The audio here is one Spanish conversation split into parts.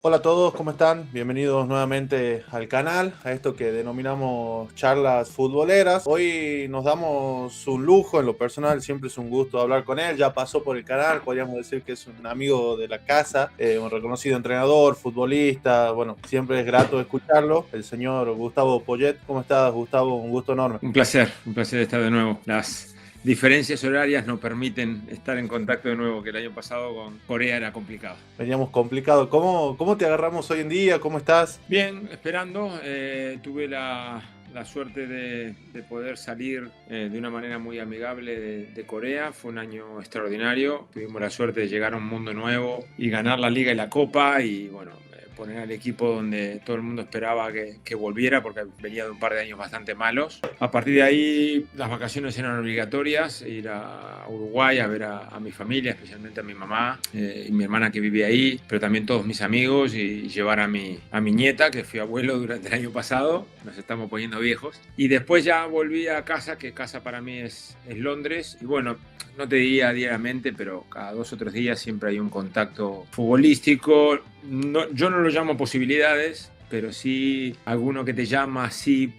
Hola a todos, ¿cómo están? Bienvenidos nuevamente al canal, a esto que denominamos charlas futboleras. Hoy nos damos un lujo, en lo personal siempre es un gusto hablar con él, ya pasó por el canal, podríamos decir que es un amigo de la casa, un reconocido entrenador, futbolista, bueno, siempre es grato escucharlo, el señor Gustavo Poyet. ¿Cómo estás, Gustavo? Un gusto enorme. Un placer estar de nuevo. Las diferencias horarias no permiten estar en contacto de nuevo, que el año pasado con Corea era complicado. Veníamos complicado. ¿Cómo te agarramos hoy en día? ¿Cómo estás? Bien, esperando. Tuve la suerte de poder salir de una manera muy amigable de Corea. Fue un año extraordinario. Tuvimos la suerte de llegar a un mundo nuevo y ganar la Liga y la Copa y bueno, poner al equipo donde todo el mundo esperaba que volviera porque venía de un par de años bastante malos. A partir de ahí las vacaciones eran obligatorias, ir a Uruguay a ver a mi familia, especialmente a mi mamá y mi hermana que vive ahí, pero también todos mis amigos y llevar a mi nieta, que fui abuelo durante el año pasado, nos estamos poniendo viejos. Y después ya volví a casa, que casa para mí es Londres, y bueno, no te diría diariamente, pero cada 2 o 3 días siempre hay un contacto futbolístico. No, yo no lo llamo posibilidades, pero sí alguno que te llama, sí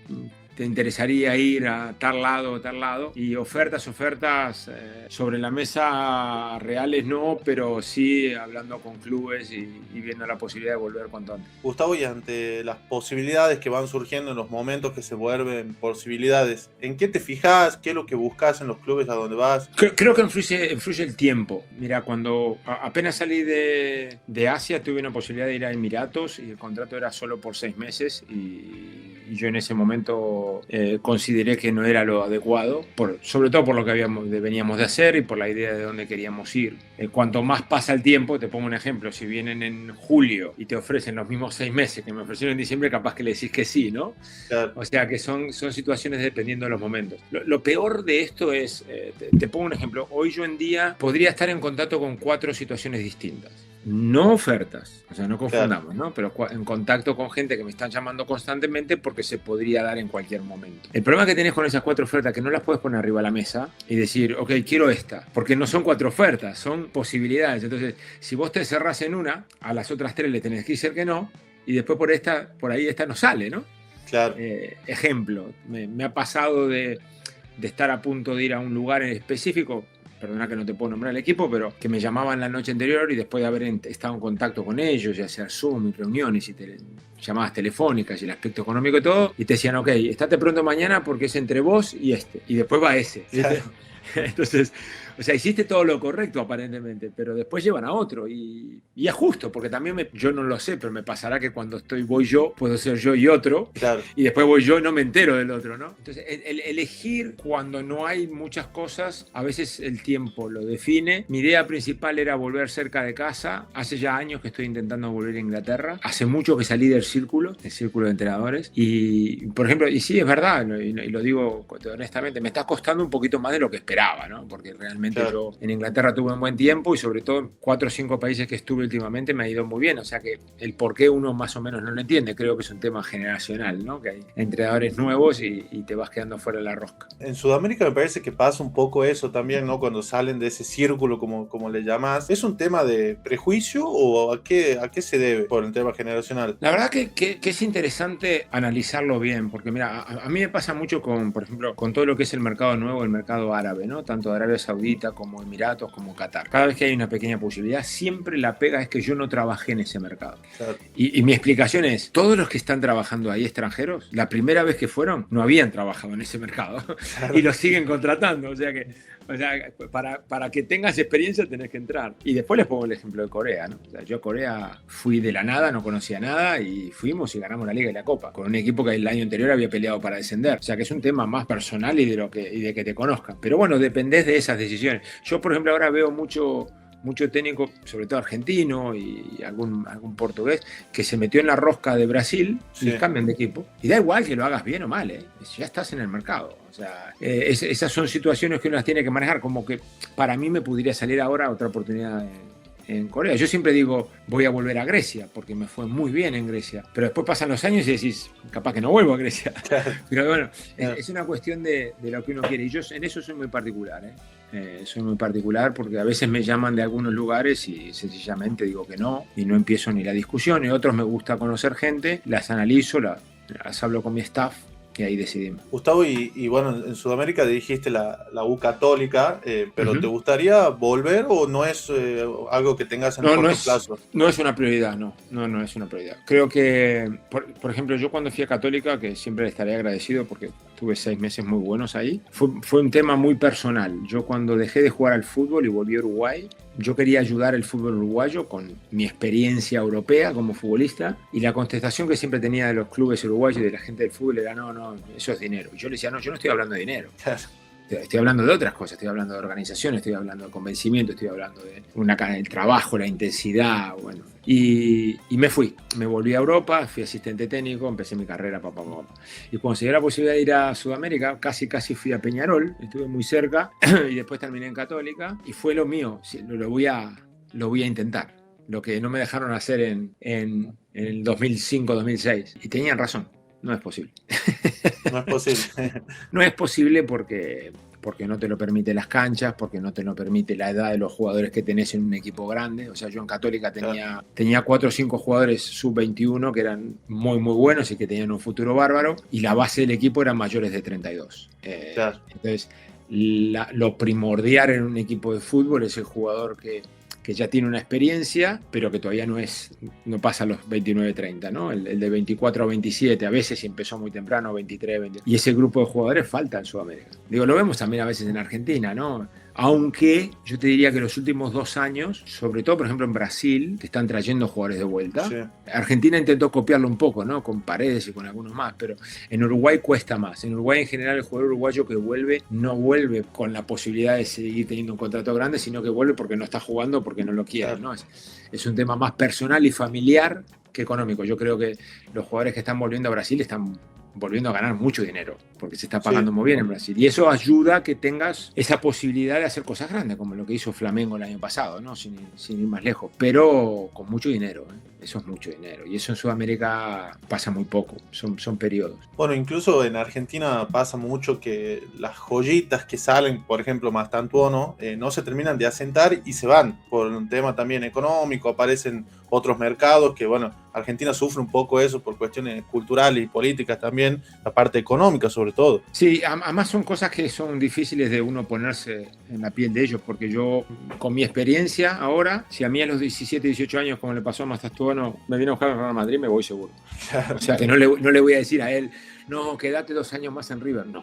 te interesaría ir a tal lado o tal lado. Y ofertas sobre la mesa reales no, pero sí hablando con clubes y viendo la posibilidad de volver cuanto antes. Gustavo, y ante las posibilidades que van surgiendo en los momentos que se vuelven posibilidades, ¿en qué te fijas? ¿Qué es lo que buscas en los clubes a donde vas? Creo que influye el tiempo. Mira, cuando apenas salí de Asia tuve una posibilidad de ir a Emiratos y el contrato era solo por 6 meses y yo en ese momento consideré que no era lo adecuado, sobre todo por lo que veníamos de hacer y por la idea de dónde queríamos ir. Cuanto más pasa el tiempo, te pongo un ejemplo, si vienen en julio y te ofrecen los mismos 6 meses que me ofrecieron en diciembre, capaz que le decís que sí, ¿no? Claro. O sea que son situaciones dependiendo de los momentos. Lo peor de esto es, te pongo un ejemplo, hoy yo en día podría estar en contacto con 4 situaciones distintas. No ofertas, o sea, no confundamos, ¿no? Pero en contacto con gente que me están llamando constantemente porque se podría dar en cualquier momento. El problema que tenés con esas 4 ofertas que no las puedes poner arriba de la mesa y decir, ok, quiero esta, porque no son 4 ofertas, son posibilidades. Entonces, si vos te cerrás en una, a las otras 3 le tenés que decir que no y después por ahí esta no sale, ¿no? Claro. Ejemplo, me ha pasado de estar a punto de ir a un lugar en específico, perdona que no te puedo nombrar el equipo, pero que me llamaban la noche anterior y después de haber estado en contacto con ellos, ya sea Zoom y reuniones y llamadas telefónicas y el aspecto económico y todo, y te decían, ok, estate pronto mañana porque es entre vos y y después va ese. Claro. Entonces, o sea, hiciste todo lo correcto aparentemente, pero después llevan a otro y es justo, porque también yo no lo sé, pero me pasará que cuando voy yo, puedo ser yo y otro, Claro. y después voy yo y no me entero del otro, ¿no? Entonces, elegir cuando no hay muchas cosas, a veces el tiempo lo define. Mi idea principal era volver cerca de casa. Hace ya años que estoy intentando volver a Inglaterra. Hace mucho que salí del círculo de entrenadores. Y, por ejemplo, y sí, es verdad, y lo digo honestamente, me está costando un poquito más de lo que esperaba, ¿no? Porque realmente Claro. yo en Inglaterra tuve un buen tiempo y sobre todo en 4 o 5 países que estuve últimamente me ha ido muy bien. O sea que el por qué uno más o menos no lo entiende. Creo que es un tema generacional, ¿no? Que hay entrenadores nuevos y te vas quedando fuera de la rosca. En Sudamérica me parece que pasa un poco eso también, ¿no? Cuando salen de ese círculo, como le llamas. ¿Es un tema de prejuicio o a qué se debe por el tema generacional? La verdad que es interesante analizarlo bien, porque mira, a mí me pasa mucho con, por ejemplo, con todo lo que es el mercado nuevo, el mercado árabe, ¿no? Tanto de Arabia Saudita como Emiratos, como Qatar. Cada vez que hay una pequeña posibilidad, siempre la pega es que yo no trabajé en ese mercado. Claro. Y mi explicación es, todos los que están trabajando ahí extranjeros, la primera vez que fueron, no habían trabajado en ese mercado Claro. y los siguen contratando. O sea, para que tengas experiencia tenés que entrar. Y después les pongo el ejemplo de Corea, ¿no? O sea, yo a Corea fui de la nada, no conocía nada y fuimos y ganamos la Liga y la Copa con un equipo que el año anterior había peleado para descender. O sea, que es un tema más personal y de que te conozcan. Pero bueno, dependés de esas decisiones. Yo, por ejemplo, ahora veo mucho técnico, sobre todo argentino y algún portugués, que se metió en la rosca de Brasil y Sí. cambian de equipo. Y da igual que lo hagas bien o mal, ¿eh? Ya estás en el mercado. O sea, esas son situaciones que uno las tiene que manejar, como que para mí me pudiera salir ahora otra oportunidad en Corea. Yo siempre digo, voy a volver a Grecia, porque me fue muy bien en Grecia. Pero después pasan los años y decís, capaz que no vuelvo a Grecia. Claro. Pero bueno, Claro. es una cuestión de lo que uno quiere. Y yo en eso soy muy particular, ¿eh? Soy muy particular porque a veces me llaman de algunos lugares y sencillamente digo que no y no empiezo ni la discusión. Y otros me gusta conocer gente, las analizo, las hablo con mi staff y ahí decidimos. Gustavo, y bueno, en Sudamérica dirigiste la U Católica, pero ¿te gustaría volver o no es algo que tengas en el corto plazo? No es una prioridad, no es una prioridad. Creo que, por ejemplo, yo cuando fui a Católica, que siempre le estaré agradecido porque tuve 6 meses muy buenos ahí, fue un tema muy personal. Yo cuando dejé de jugar al fútbol y volví a Uruguay, yo quería ayudar al fútbol uruguayo con mi experiencia europea como futbolista, y la contestación que siempre tenía de los clubes uruguayos y de la gente del fútbol era no, eso es dinero. Y yo le decía, no, yo no estoy hablando de dinero. Estoy hablando de otras cosas, estoy hablando de organización, estoy hablando de convencimiento, estoy hablando de el trabajo, la intensidad, bueno. Y me fui, me volví a Europa, fui asistente técnico, empecé mi carrera, Y cuando se dio la posibilidad de ir a Sudamérica, casi fui a Peñarol, estuve muy cerca, y después terminé en Católica, y fue lo mío, lo voy a intentar, lo que no me dejaron hacer en el 2005-2006, y tenían razón. No es posible. No es posible. No es posible porque no te lo permite las canchas, porque no te lo permite la edad de los jugadores que tenés en un equipo grande. O sea, yo en Católica tenía 4 o 5 jugadores sub-21 que eran muy, muy buenos y que tenían un futuro bárbaro, y la base del equipo eran mayores de 32. Entonces, lo primordial en un equipo de fútbol es el jugador que ya tiene una experiencia, pero que todavía no pasa los 29-30, ¿no? El de 24 a 27, a veces si empezó muy temprano, 23, 20. Y ese grupo de jugadores falta en Sudamérica. Digo, lo vemos también a veces en Argentina, ¿no? Aunque yo te diría que los últimos 2 años, sobre todo, por ejemplo, en Brasil, te están trayendo jugadores de vuelta. Sí. Argentina intentó copiarlo un poco, ¿no? Con Paredes y con algunos más, pero en Uruguay cuesta más. En Uruguay, en general, el jugador uruguayo que vuelve, no vuelve con la posibilidad de seguir teniendo un contrato grande, sino que vuelve porque no está jugando, porque no lo quiere, ¿no? Es un tema más personal y familiar que económico. Yo creo que los jugadores que están volviendo a Brasil están volviendo a ganar mucho dinero, porque se está pagando muy bien en Brasil. Y eso ayuda a que tengas esa posibilidad de hacer cosas grandes, como lo que hizo Flamengo el año pasado, ¿no? Sin ir más lejos, pero con mucho dinero, ¿eh? Eso es mucho dinero. Y eso en Sudamérica pasa muy poco, son periodos. Bueno, incluso en Argentina pasa mucho que las joyitas que salen, por ejemplo, Mastantuono, no se terminan de asentar y se van por un tema también económico, aparecen otros mercados que, bueno, Argentina sufre un poco eso por cuestiones culturales y políticas también, la parte económica sobre todo. Sí, además son cosas que son difíciles de uno ponerse en la piel de ellos, porque yo, con mi experiencia ahora, si a mí a los 17, 18 años, como le pasó a Mastantuono, me viene a buscar al Real Madrid, me voy seguro. Claro. O sea, que no le voy a decir a él, no, quédate 2 años más en River, no.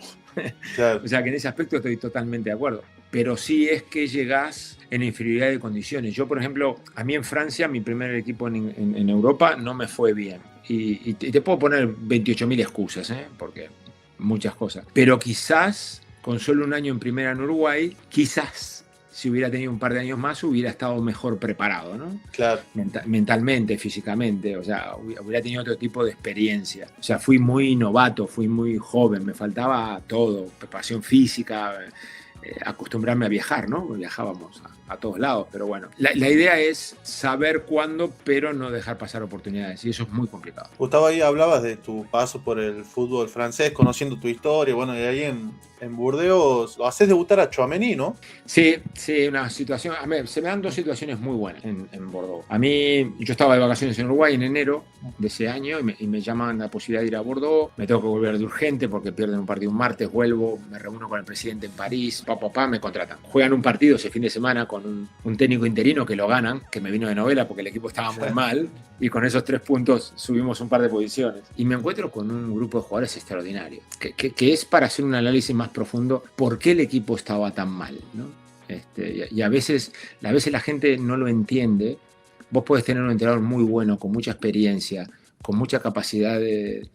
Claro. O sea, que en ese aspecto estoy totalmente de acuerdo. Pero sí es que llegás en inferioridad de condiciones. Yo, por ejemplo, a mí en Francia, mi primer equipo en Europa, no me fue bien. Y te puedo poner 28.000 excusas, porque muchas cosas. Pero quizás, con solo 1 año en primera en Uruguay, quizás, si hubiera tenido un par de años más, hubiera estado mejor preparado, ¿no? Claro. Mentalmente, físicamente, o sea, hubiera tenido otro tipo de experiencia. O sea, fui muy novato, fui muy joven, me faltaba todo, preparación física, acostumbrarme a viajar, ¿no? Viajábamos a todos lados, pero bueno. La idea es saber cuándo, pero no dejar pasar oportunidades, y eso es muy complicado. Gustavo, ahí hablabas de tu paso por el fútbol francés, conociendo tu historia, bueno, y ahí en Burdeos lo haces debutar a Tchouaméni, ¿no? Sí, una situación, a ver, se me dan 2 situaciones muy buenas en Bordeaux. A mí, yo estaba de vacaciones en Uruguay en enero de ese año y me llaman la posibilidad de ir a Bordeaux, me tengo que volver de urgente porque pierden un partido un martes, vuelvo, me reúno con el presidente en París, me contratan. Juegan un partido ese fin de semana con un técnico interino que lo ganan, que me vino de novela porque el equipo estaba muy mal, y con esos 3 puntos subimos un par de posiciones. Y me encuentro con un grupo de jugadores extraordinarios, que es para hacer un análisis más profundo por qué el equipo estaba tan mal, ¿no? Y a veces la gente no lo entiende. Vos podés tener un entrenador muy bueno, con mucha experiencia, con mucha capacidad de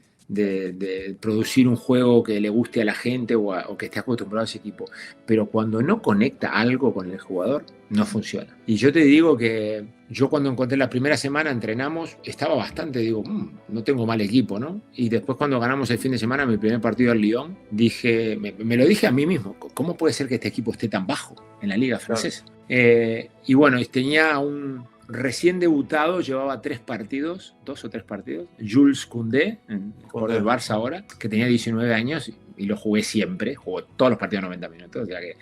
producir un juego que le guste a la gente o que esté acostumbrado a ese equipo, pero cuando no conecta algo con el jugador, no funciona. Y yo te digo que yo, cuando encontré la primera semana, entrenamos, estaba bastante, digo, no tengo mal equipo, ¿no? Y después, cuando ganamos el fin de semana, mi primer partido al Lyon, dije, me lo dije a mí mismo, ¿cómo puede ser que este equipo esté tan bajo en la liga francesa? Claro. Y bueno, tenía un recién debutado, llevaba 2 o 3 partidos, Jules Koundé, el jugador del Barça ahora, que tenía 19 años y lo jugué siempre, jugó todos los partidos 90 minutos, o sea que,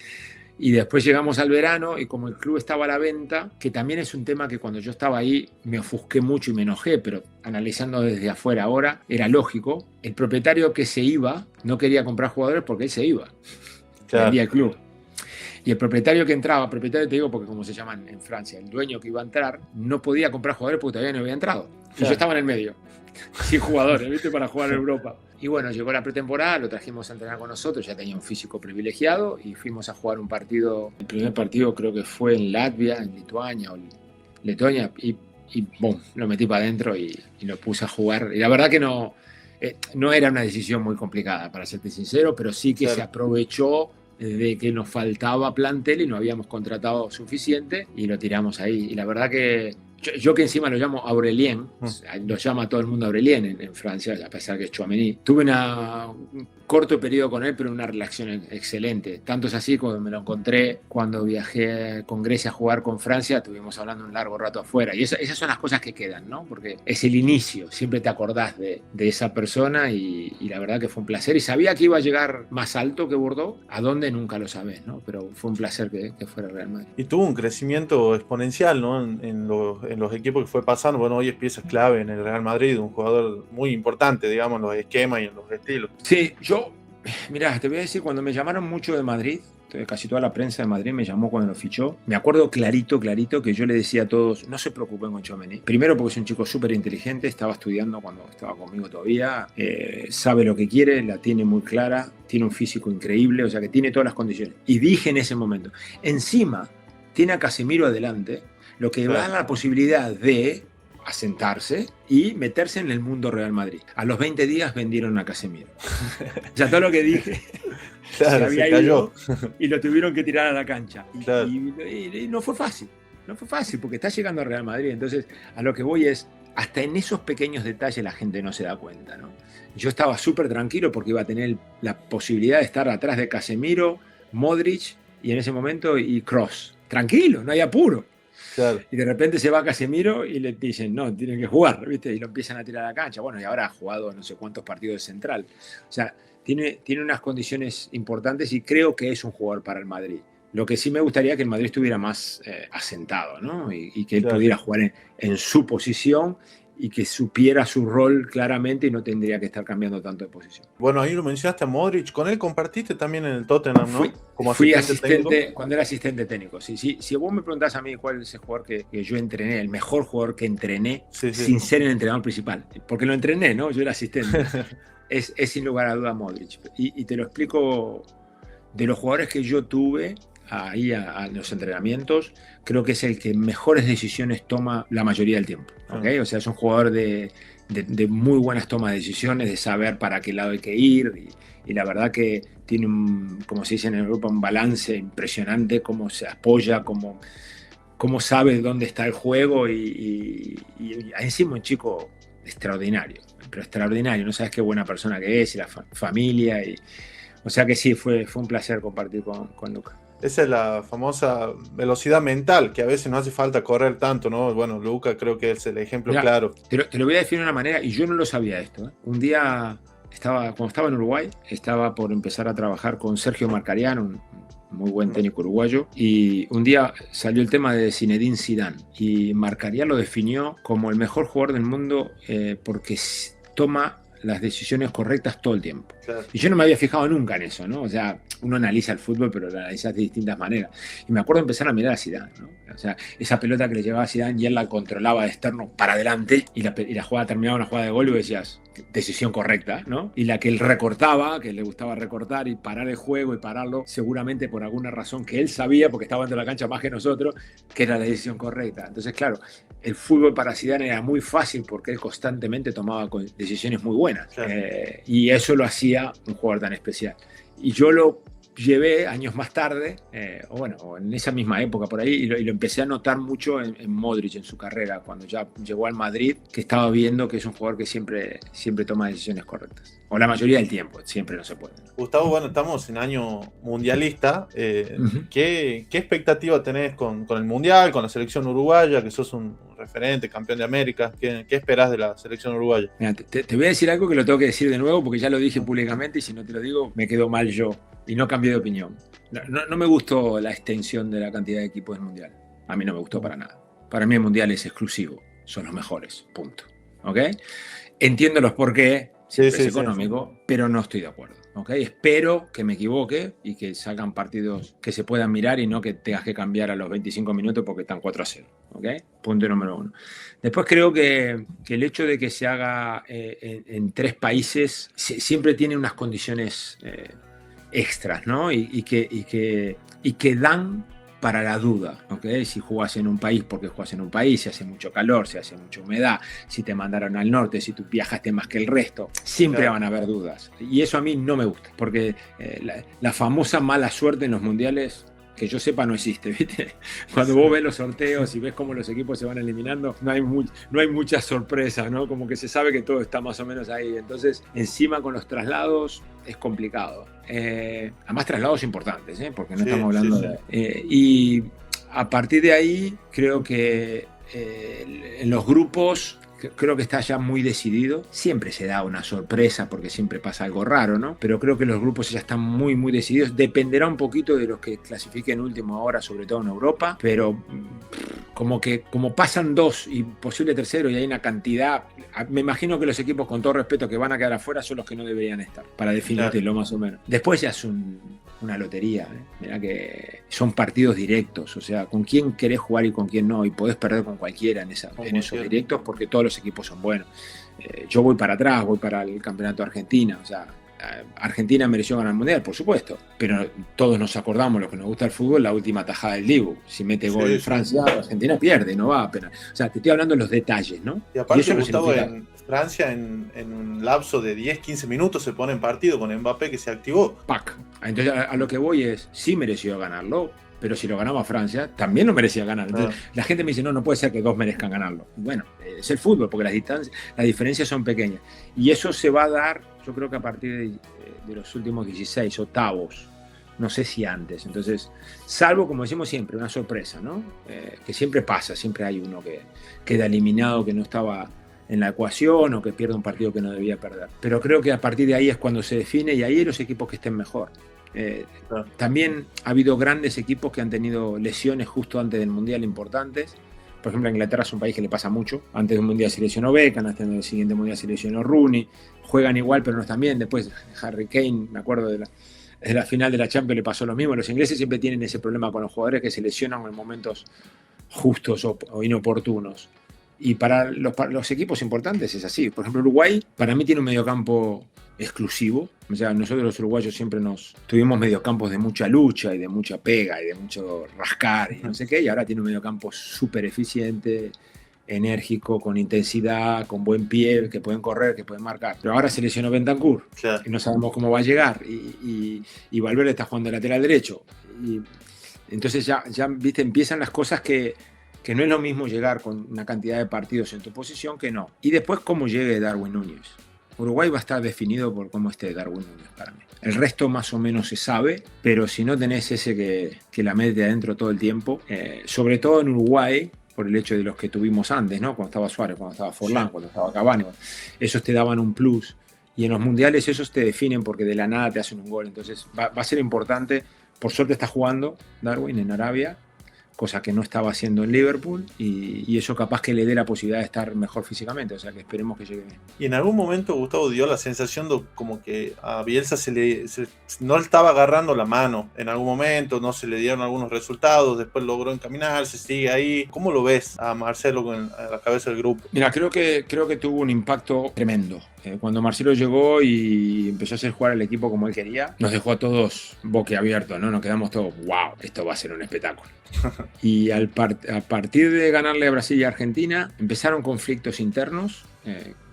Y después llegamos al verano y como el club estaba a la venta, que también es un tema que cuando yo estaba ahí me ofusqué mucho y me enojé, pero analizando desde afuera ahora, era lógico. El propietario que se iba no quería comprar jugadores porque él se iba. Claro. Vendía el club. Y el propietario que entraba, propietario te digo porque como se llaman en Francia, el dueño que iba a entrar, no podía comprar jugadores porque todavía no había entrado. Y Claro. yo estaba en el medio, sin jugadores, ¿viste? Para jugar en Europa. Y bueno, llegó la pretemporada, lo trajimos a entrenar con nosotros, ya tenía un físico privilegiado y fuimos a jugar un partido. El primer partido creo que fue en Latvia, en Lituania o Letonia, y boom, lo metí para adentro y lo puse a jugar. Y la verdad que no era una decisión muy complicada, para serte sincero, pero sí que se aprovechó de que nos faltaba plantel y no habíamos contratado suficiente y lo tiramos ahí. Y la verdad que yo que encima lo llamo Aurelien, lo llama todo el mundo Aurelien en Francia, a pesar que es Tchouaméni. Tuve un corto periodo con él, pero una relación excelente. Tanto es así cuando me lo encontré cuando viajé con Grecia a jugar con Francia, estuvimos hablando un largo rato afuera. Y esas son las cosas que quedan, ¿no? Porque es el inicio, siempre te acordás de esa persona y la verdad que fue un placer. Y sabía que iba a llegar más alto que Bordeaux, a dónde nunca lo sabés, ¿no? Pero fue un placer que fuera Real Madrid. Y tuvo un crecimiento exponencial, ¿no? En los equipos que fue pasando. Bueno, hoy es pieza clave en el Real Madrid, un jugador muy importante, digamos, en los esquemas y en los estilos. Sí, mirá, te voy a decir, cuando me llamaron mucho de Madrid, casi toda la prensa de Madrid me llamó cuando lo fichó, me acuerdo clarito que yo le decía a todos, no se preocupen con Tchouaméni. Primero porque es un chico súper inteligente, estaba estudiando cuando estaba conmigo todavía, sabe lo que quiere, la tiene muy clara, tiene un físico increíble, o sea que tiene todas las condiciones. Y dije en ese momento, encima tiene a Casemiro adelante, lo que da la posibilidad de asentarse y meterse en el mundo Real Madrid. A los 20 días vendieron a Casemiro. Ya todo lo que dije claro, se había cayó. ido y lo tuvieron que tirar a la cancha. Claro. Y no fue fácil. No fue fácil porque está llegando a Real Madrid. Entonces, a lo que voy es, hasta en esos pequeños detalles la gente no se da cuenta, ¿no? Yo estaba súper tranquilo porque iba a tener la posibilidad de estar atrás de Casemiro, Modric y en ese momento y Kroos. Tranquilo, no hay apuro. Claro. Y de repente se va Casemiro y le dicen, no, tienen que jugar, ¿viste? Y lo empiezan a tirar a la cancha. Bueno, y ahora ha jugado no sé cuántos partidos de central. O sea, tiene unas condiciones importantes y creo que es un jugador para el Madrid. Lo que sí me gustaría que el Madrid estuviera más asentado, ¿no? Y que él pudiera jugar en su posición y que supiera su rol claramente y no tendría que estar cambiando tanto de posición. Bueno, ahí lo mencionaste a Modric, con él compartiste también en el Tottenham, ¿no? Fui asistente cuando era asistente técnico. Si vos me preguntás a mí cuál es el jugador que yo entrené, el mejor jugador que entrené, sin ser el entrenador principal, porque lo entrené, ¿no? Yo era asistente. es sin lugar a duda Modric. Y te lo explico, de los jugadores que yo tuve ahí a los entrenamientos, creo que es el que mejores decisiones toma la mayoría del tiempo, ¿okay? O sea, es un jugador de muy buenas tomas de decisiones, de saber para qué lado hay que ir y la verdad que tiene como se dice en Europa, un balance impresionante, cómo se apoya, cómo sabe dónde está el juego y encima un chico extraordinario, pero extraordinario, no sabes qué buena persona que es y la familia o sea que sí, fue un placer compartir con Luka. Esa es la famosa velocidad mental, que a veces no hace falta correr tanto, ¿no? Bueno, Luka creo que es el ejemplo claro. Te lo voy a decir de una manera, y yo no lo sabía esto, ¿eh? Un día, cuando estaba en Uruguay, estaba por empezar a trabajar con Sergio Marcarián, un muy buen técnico uruguayo, y un día salió el tema de Zinedine Zidane, y Marcarián lo definió como el mejor jugador del mundo porque toma las decisiones correctas todo el tiempo. Claro. Y yo no me había fijado nunca en eso, ¿no? O sea, uno analiza el fútbol, pero lo analiza de distintas maneras. Y me acuerdo empezar a mirar a Zidane, ¿no? O sea, esa pelota que le llevaba a Zidane y él la controlaba de externo para adelante y la jugada terminaba una jugada de gol y decías, decisión correcta, ¿no? Y la que él recortaba, que le gustaba recortar y parar el juego y pararlo, seguramente por alguna razón que él sabía, porque estaba dentro de la cancha más que nosotros, que era la decisión correcta. Entonces, claro, el fútbol para Zidane era muy fácil porque él constantemente tomaba decisiones muy buenas. Claro. Y eso lo hacía un jugador tan especial. Y yo lo llevé años más tarde, o en esa misma época por ahí, y lo empecé a notar mucho en Modric en su carrera, cuando ya llegó al Madrid, que estaba viendo que es un jugador que siempre toma decisiones correctas. O la mayoría del tiempo, siempre no se puede. Gustavo, bueno, estamos en año mundialista. ¿Qué expectativa tenés con el Mundial, con la selección uruguaya, que sos un referente, campeón de América? ¿Qué esperás de la selección uruguaya? Mira, te voy a decir algo que lo tengo que decir de nuevo, porque ya lo dije públicamente y si no te lo digo, me quedo mal yo. y no cambié de opinión. No me gustó la extensión de la cantidad de equipos del Mundial. A mí no me gustó para nada. Para mí el Mundial es exclusivo. Son los mejores, punto. ¿Ok? Entiendo los por qué, siempre es económico, pero no estoy de acuerdo. ¿Ok? Espero que me equivoque y que salgan partidos que se puedan mirar y no que tengas que cambiar a los 25 minutos porque están 4-0. ¿Ok? Punto número 1. Después creo que el hecho de que se haga en 3 países siempre tiene unas condiciones extras, ¿no? Y que dan para la duda, ¿ok? Si jugás en un país, porque jugás en un país, si hace mucho calor, si hace mucha humedad, si te mandaron al norte, si tú viajaste más que el resto, siempre van a haber dudas. Y eso a mí no me gusta, porque la famosa mala suerte en los mundiales, que yo sepa, no existe, ¿viste? Cuando vos ves los sorteos y ves cómo los equipos se van eliminando, no hay mucha sorpresa, ¿no? Como que se sabe que todo está más o menos ahí. Entonces, encima con los traslados es complicado. Además, traslados importantes, ¿eh? Porque no estamos hablando de... y a partir de ahí, creo que en los grupos... Creo que está ya muy decidido. Siempre se da una sorpresa porque siempre pasa algo raro, ¿no? Pero creo que los grupos ya están muy, muy decididos. Dependerá un poquito de los que clasifiquen última hora, sobre todo en Europa. Pero como pasan 2 y posible tercero y hay una cantidad... Me imagino que los equipos, con todo respeto, que van a quedar afuera son los que no deberían estar, para definirlo más o menos. Después ya es una lotería, ¿eh? Mirá que son partidos directos, o sea, con quién querés jugar y con quién no, y podés perder con cualquiera en esos directos porque todos los equipos son buenos. Yo voy para atrás, voy para el campeonato de Argentina, o sea, Argentina mereció ganar el Mundial, por supuesto, pero todos nos acordamos, los que nos gusta el fútbol, la última tajada del Dibu. Si mete gol Francia, Argentina pierde, no va a pena. O sea, te estoy hablando de los detalles, ¿no? Y aparte, eso Gustavo, en Francia, en un lapso de 10-15 minutos se pone en partido con Mbappé, que se activó. ¡Pac! Entonces, a lo que voy es, sí mereció ganarlo, pero si lo ganaba Francia, también lo merecía ganar. Entonces, la gente me dice, no puede ser que 2 merezcan ganarlo. Bueno, es el fútbol, porque las diferencias son pequeñas. Y eso se va a dar, yo creo que a partir de los últimos 16 octavos, no sé si antes. Entonces, salvo, como decimos siempre, una sorpresa, ¿no? Que siempre pasa, siempre hay uno que queda eliminado, que no estaba en la ecuación o que pierde un partido que no debía perder. Pero creo que a partir de ahí es cuando se define y ahí hay los equipos que estén mejor. También ha habido grandes equipos que han tenido lesiones justo antes del Mundial importantes. Por ejemplo, Inglaterra es un país que le pasa mucho. Antes del Mundial se lesionó Beckham, antes del siguiente Mundial se lesionó Rooney. Juegan igual, pero no están bien. Después Harry Kane, me acuerdo de la final de la Champions, le pasó lo mismo. Los ingleses siempre tienen ese problema con los jugadores que se lesionan en momentos justos o inoportunos. Y para los equipos importantes es así. Por ejemplo, Uruguay, para mí tiene un mediocampo exclusivo. O sea, nosotros los uruguayos siempre tuvimos mediocampos de mucha lucha y de mucha pega y de mucho rascar y no sé qué, y ahora tiene un mediocampo súper eficiente, enérgico, con intensidad, con buen pie, que pueden correr, que pueden marcar. Pero ahora se lesionó Bentancur, y no sabemos cómo va a llegar, y Valverde está jugando de lateral derecho. Y entonces ya ¿viste? Empiezan las cosas que no es lo mismo llegar con una cantidad de partidos en tu posición que no. Y después cómo llegue Darwin Núñez. Uruguay va a estar definido por cómo esté Darwin Núñez para mí. El resto más o menos se sabe, pero si no tenés ese que la mete adentro todo el tiempo, sobre todo en Uruguay, por el hecho de los que tuvimos antes, ¿no? Cuando estaba Suárez, cuando estaba Forlán, cuando estaba Cavani, esos te daban un plus. Y en los mundiales esos te definen porque de la nada te hacen un gol. Entonces va a ser importante. Por suerte está jugando Darwin en Arabia, cosa que no estaba haciendo en Liverpool, y eso capaz que le dé la posibilidad de estar mejor físicamente, o sea que esperemos que llegue bien. Y en algún momento Gustavo dio la sensación de como que a Bielsa no le estaba agarrando la mano en algún momento, no se le dieron algunos resultados, después logró encaminarse, sigue ahí. ¿Cómo lo ves a Marcelo a la cabeza del grupo? Mira, creo que tuvo un impacto tremendo. Cuando Marcelo llegó y empezó a hacer jugar al equipo como él quería, nos dejó a todos boquiabiertos, ¿no? Nos quedamos todos, wow, esto va a ser un espectáculo. Y a partir de ganarle a Brasil y a Argentina, empezaron conflictos internos,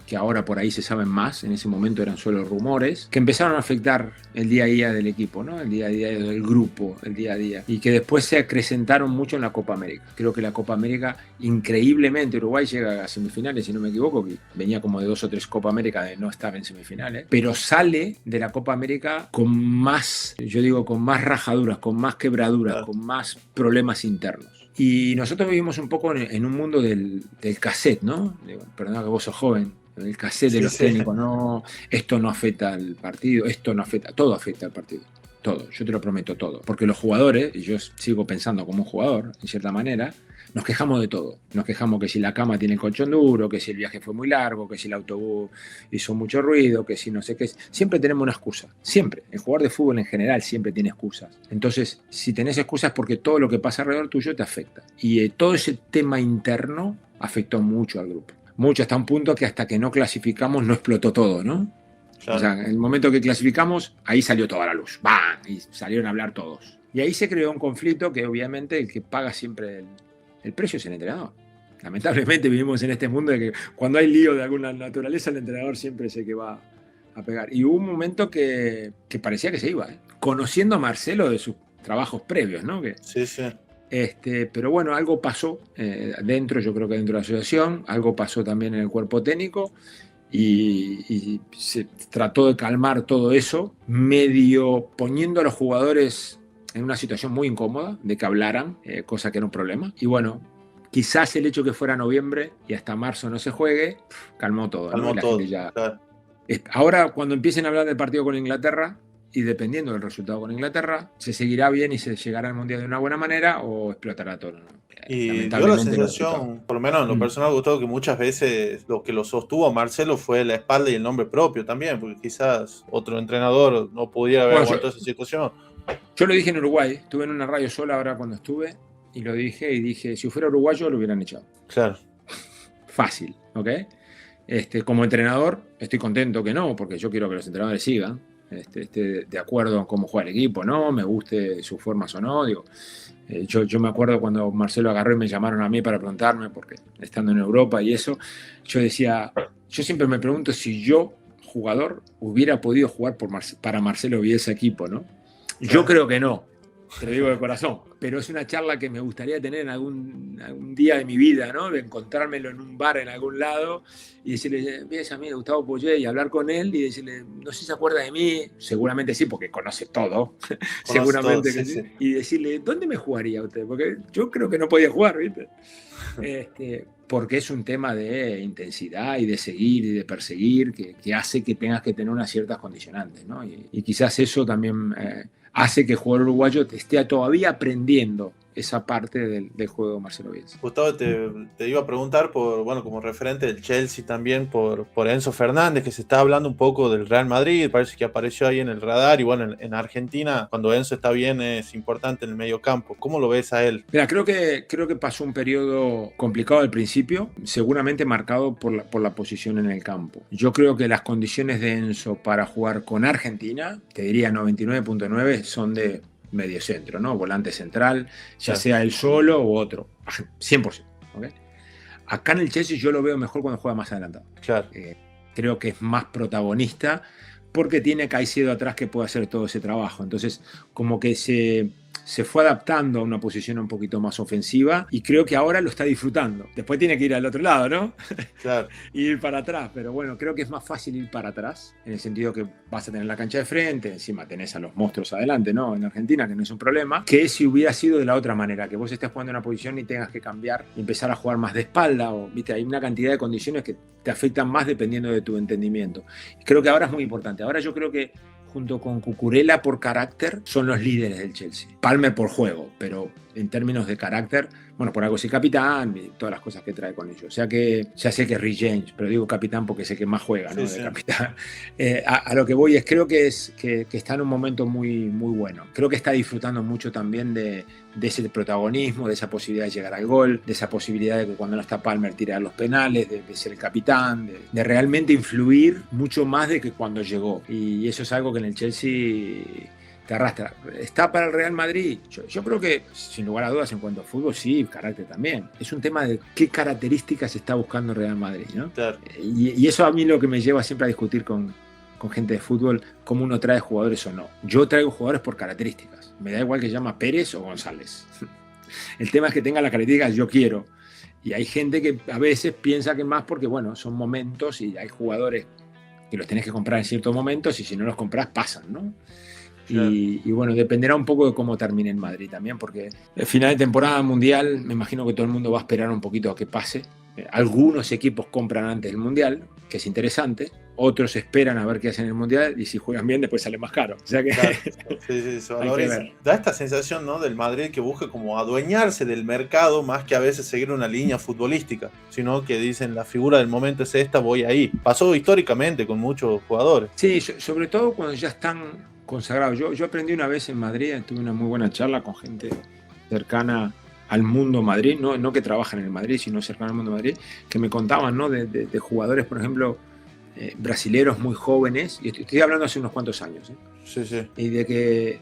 que ahora por ahí se saben más, en ese momento eran solo rumores, que empezaron a afectar el día a día del equipo, ¿no? El día a día del grupo, el día a día, y que después se acrecentaron mucho en la Copa América. Creo que la Copa América, increíblemente, Uruguay llega a semifinales, si no me equivoco, que venía como de 2 o 3 Copa América de no estar en semifinales, pero sale de la Copa América con más, yo digo, con más rajaduras, con más quebraduras, con más problemas internos. Y nosotros vivimos un poco en un mundo del cassette, ¿no? Perdón que vos sos joven. El cassette de los técnicos, no, esto no afecta al partido, esto no afecta, todo afecta al partido. todo, yo te lo prometo todo. Porque los jugadores, y yo sigo pensando como un jugador, en cierta manera, nos quejamos de todo. Nos quejamos que si la cama tiene el colchón duro, que si el viaje fue muy largo, que si el autobús hizo mucho ruido, que si no sé qué. Siempre tenemos una excusa. Siempre. El jugador de fútbol en general siempre tiene excusas. Entonces, si tenés excusas es porque todo lo que pasa alrededor tuyo te afecta. Y todo ese tema interno afectó mucho al grupo. Mucho, hasta un punto que hasta que no clasificamos no explotó todo, ¿no? Claro. O sea, en el momento que clasificamos, ahí salió toda la luz. ¡Bam! Y salieron a hablar todos. Y ahí se creó un conflicto que obviamente el que paga siempre el precio es el entrenador. Lamentablemente vivimos en este mundo de que cuando hay lío de alguna naturaleza, el entrenador siempre es el que va a pegar. Y hubo un momento que parecía que se iba, ¿eh? Conociendo a Marcelo de sus trabajos previos, ¿no? Que, sí, sí. Pero bueno, algo pasó dentro, yo creo que dentro de la asociación, algo pasó también en el cuerpo técnico y se trató de calmar todo eso, medio poniendo a los jugadores en una situación muy incómoda de que hablaran, cosa que era un problema. Y bueno, quizás el hecho que fuera noviembre y hasta marzo no se juegue, calmó todo. Calmó, ¿no? todo, ya... claro. Ahora, cuando empiecen a hablar del partido con Inglaterra, y dependiendo del resultado con Inglaterra, se seguirá bien y se llegará al Mundial de una buena manera o explotará todo, ¿no? Y dio la sensación, por lo menos en lo personal, Gustavo, que muchas veces lo que lo sostuvo Marcelo fue la espalda y el nombre propio también, porque quizás otro entrenador no pudiera haber aguantado esa situación. Yo lo dije en Uruguay, estuve en una radio sola ahora cuando estuve, y lo dije, y dije, si fuera uruguayo lo hubieran echado. Claro. Fácil, ¿ok? Como entrenador, estoy contento que no, porque yo quiero que los entrenadores sigan, esté de acuerdo en cómo juega el equipo, ¿no? Me guste sus formas o no, digo. Yo me acuerdo cuando Marcelo agarró y me llamaron a mí para preguntarme, porque estando en Europa y eso, yo decía, yo siempre me pregunto si yo, jugador, hubiera podido jugar para Marcelo Bielsa equipo, ¿no? Yo creo que no, te lo digo de corazón, pero es una charla que me gustaría tener en algún día de mi vida, ¿no? De encontrármelo en un bar en algún lado y decirle, ves a mí, Gustavo Poyet, y hablar con él y decirle, no sé si se acuerda de mí, seguramente sí, porque conoce todo, seguramente todo, que sí. Y decirle, ¿dónde me jugaría usted? Porque yo creo que no podía jugar, ¿viste? Porque es un tema de intensidad y de seguir y de perseguir que hace que tengas que tener unas ciertas condicionantes, ¿no? Y quizás eso también hace que el jugador uruguayo esté todavía aprendiendo esa parte del juego de Marcelo Bielsa. Gustavo, te iba a preguntar como referente del Chelsea también por Enzo Fernández, que se está hablando un poco del Real Madrid, parece que apareció ahí en el radar, y bueno, en Argentina, cuando Enzo está bien, es importante en el medio campo. ¿Cómo lo ves a él? Mira, creo que pasó un periodo complicado al principio, seguramente marcado por la posición en el campo. Yo creo que las condiciones de Enzo para jugar con Argentina, te diría 99.9, son de medio centro, ¿no? Volante central, ya sea él solo o otro, 100%. ¿Okay? Acá en el Chelsea yo lo veo mejor cuando juega más adelantado. Claro. Creo que es más protagonista porque tiene a Caicedo atrás que puede hacer todo ese trabajo. Entonces, como que se fue adaptando a una posición un poquito más ofensiva y creo que ahora lo está disfrutando. Después tiene que ir al otro lado, ¿no? Claro. Ir para atrás, pero bueno, creo que es más fácil ir para atrás, en el sentido que vas a tener la cancha de frente, encima tenés a los monstruos adelante, ¿no? En Argentina, que no es un problema, que si hubiera sido de la otra manera, que vos estés jugando en una posición y tengas que cambiar y empezar a jugar más de espalda, o, ¿viste? Hay una cantidad de condiciones que te afectan más dependiendo de tu entendimiento. Creo que ahora es muy importante. Ahora yo creo que junto con Cucurella por carácter, son los líderes del Chelsea. Palmer por juego, pero en términos de carácter, bueno, por algo es el capitán y todas las cosas que trae con ellos. O sea que ya sé que es Rhys James, pero digo capitán porque sé que más juega, ¿no? Sí, de capitán. A lo que voy es, creo que está en un momento muy, muy bueno. Creo que está disfrutando mucho también de ese protagonismo, de esa posibilidad de llegar al gol, de esa posibilidad de que cuando no está Palmer tirar los penales, de ser el capitán, de realmente influir mucho más de que cuando llegó. Y eso es algo que en el Chelsea te arrastra. ¿Está para el Real Madrid? Yo creo que, sin lugar a dudas, en cuanto a fútbol, sí, carácter también. Es un tema de qué características está buscando el Real Madrid, ¿no? Claro. Y eso a mí lo que me lleva siempre a discutir con gente de fútbol, cómo uno trae jugadores o no. Yo traigo jugadores por características. Me da igual que se llama Pérez o González. El tema es que tenga las características que yo quiero. Y hay gente que a veces piensa que más porque, bueno, son momentos y hay jugadores que los tenés que comprar en ciertos momentos y si no los compras pasan, ¿no? Claro. Y bueno, dependerá un poco de cómo termine en Madrid también, porque el final de temporada mundial, me imagino que todo el mundo va a esperar un poquito a que pase. Algunos equipos compran antes del mundial, que es interesante, otros esperan a ver qué hacen en el Mundial y si juegan bien después sale más caro. O sea que Claro. Sí, se valoriza. Da esta sensación, ¿no?, del Madrid que busca como adueñarse del mercado más que a veces seguir una línea futbolística, sino que dicen la figura del momento es esta, voy ahí. Pasó históricamente con muchos jugadores. Sí, sobre todo cuando ya están consagrados. Yo aprendí una vez en Madrid, tuve una muy buena charla con gente cercana al mundo Madrid, no que trabajan en el Madrid, sino cercano al mundo Madrid, que me contaban, ¿no?, de jugadores, por ejemplo, brasileros muy jóvenes, y estoy hablando hace unos cuantos años, Sí. Y de que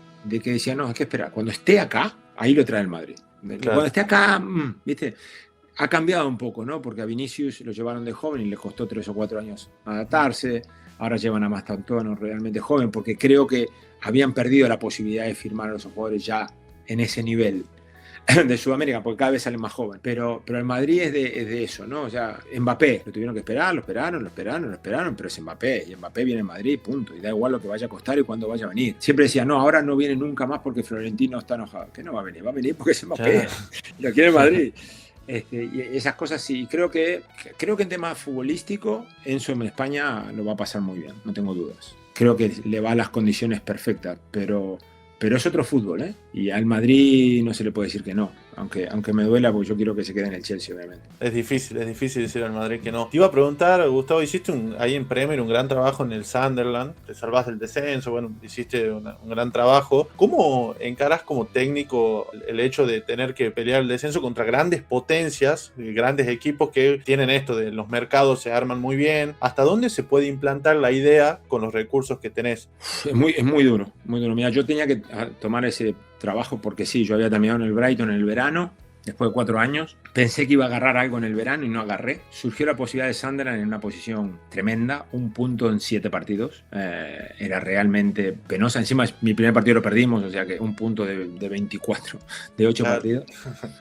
decían, no, hay que esperar, cuando esté acá, ahí lo trae el Madrid. Claro. Cuando esté acá, ¿viste? Ha cambiado un poco, ¿no? Porque a Vinicius lo llevaron de joven y le costó 3 o 4 años adaptarse. Ahora llevan a Mastantuono realmente joven, porque creo que habían perdido la posibilidad de firmar a los jugadores ya en ese nivel de Sudamérica, porque cada vez salen más jóvenes. Pero el Madrid es de eso, ¿no? O sea, Mbappé, lo tuvieron que esperar, lo esperaron, pero es Mbappé, y Mbappé viene en Madrid, punto. Y da igual lo que vaya a costar y cuándo vaya a venir. Siempre decía, no, ahora no viene nunca más porque Florentino está enojado. ¿Qué no va a venir? Va a venir porque es Mbappé. Lo quiere en Madrid. Y esas cosas sí, creo que en tema futbolístico Enzo en España lo va a pasar muy bien, no tengo dudas. Creo que le va a las condiciones perfectas, pero es otro fútbol, ¿eh? Y al Madrid no se le puede decir que no, aunque me duela porque yo quiero que se quede en el Chelsea, obviamente. Es difícil decir al Madrid que no. Te iba a preguntar, Gustavo, hiciste ahí en Premier un gran trabajo en el Sunderland, te salvaste del descenso, bueno, hiciste un gran trabajo. ¿Cómo encarás como técnico el hecho de tener que pelear el descenso contra grandes potencias, grandes equipos que tienen esto de los mercados se arman muy bien? ¿Hasta dónde se puede implantar la idea con los recursos que tenés? Es muy duro, muy duro. Mira, yo tenía que tomar ese trabajo porque sí, yo había terminado en el Brighton en el verano, después de 4 años. Pensé que iba a agarrar algo en el verano y no agarré. Surgió la posibilidad de Sunderland en una posición tremenda, 1 punto en 7 partidos. Era realmente penosa. Encima mi primer partido lo perdimos, o sea que 1 punto de 24, de 8 partidos.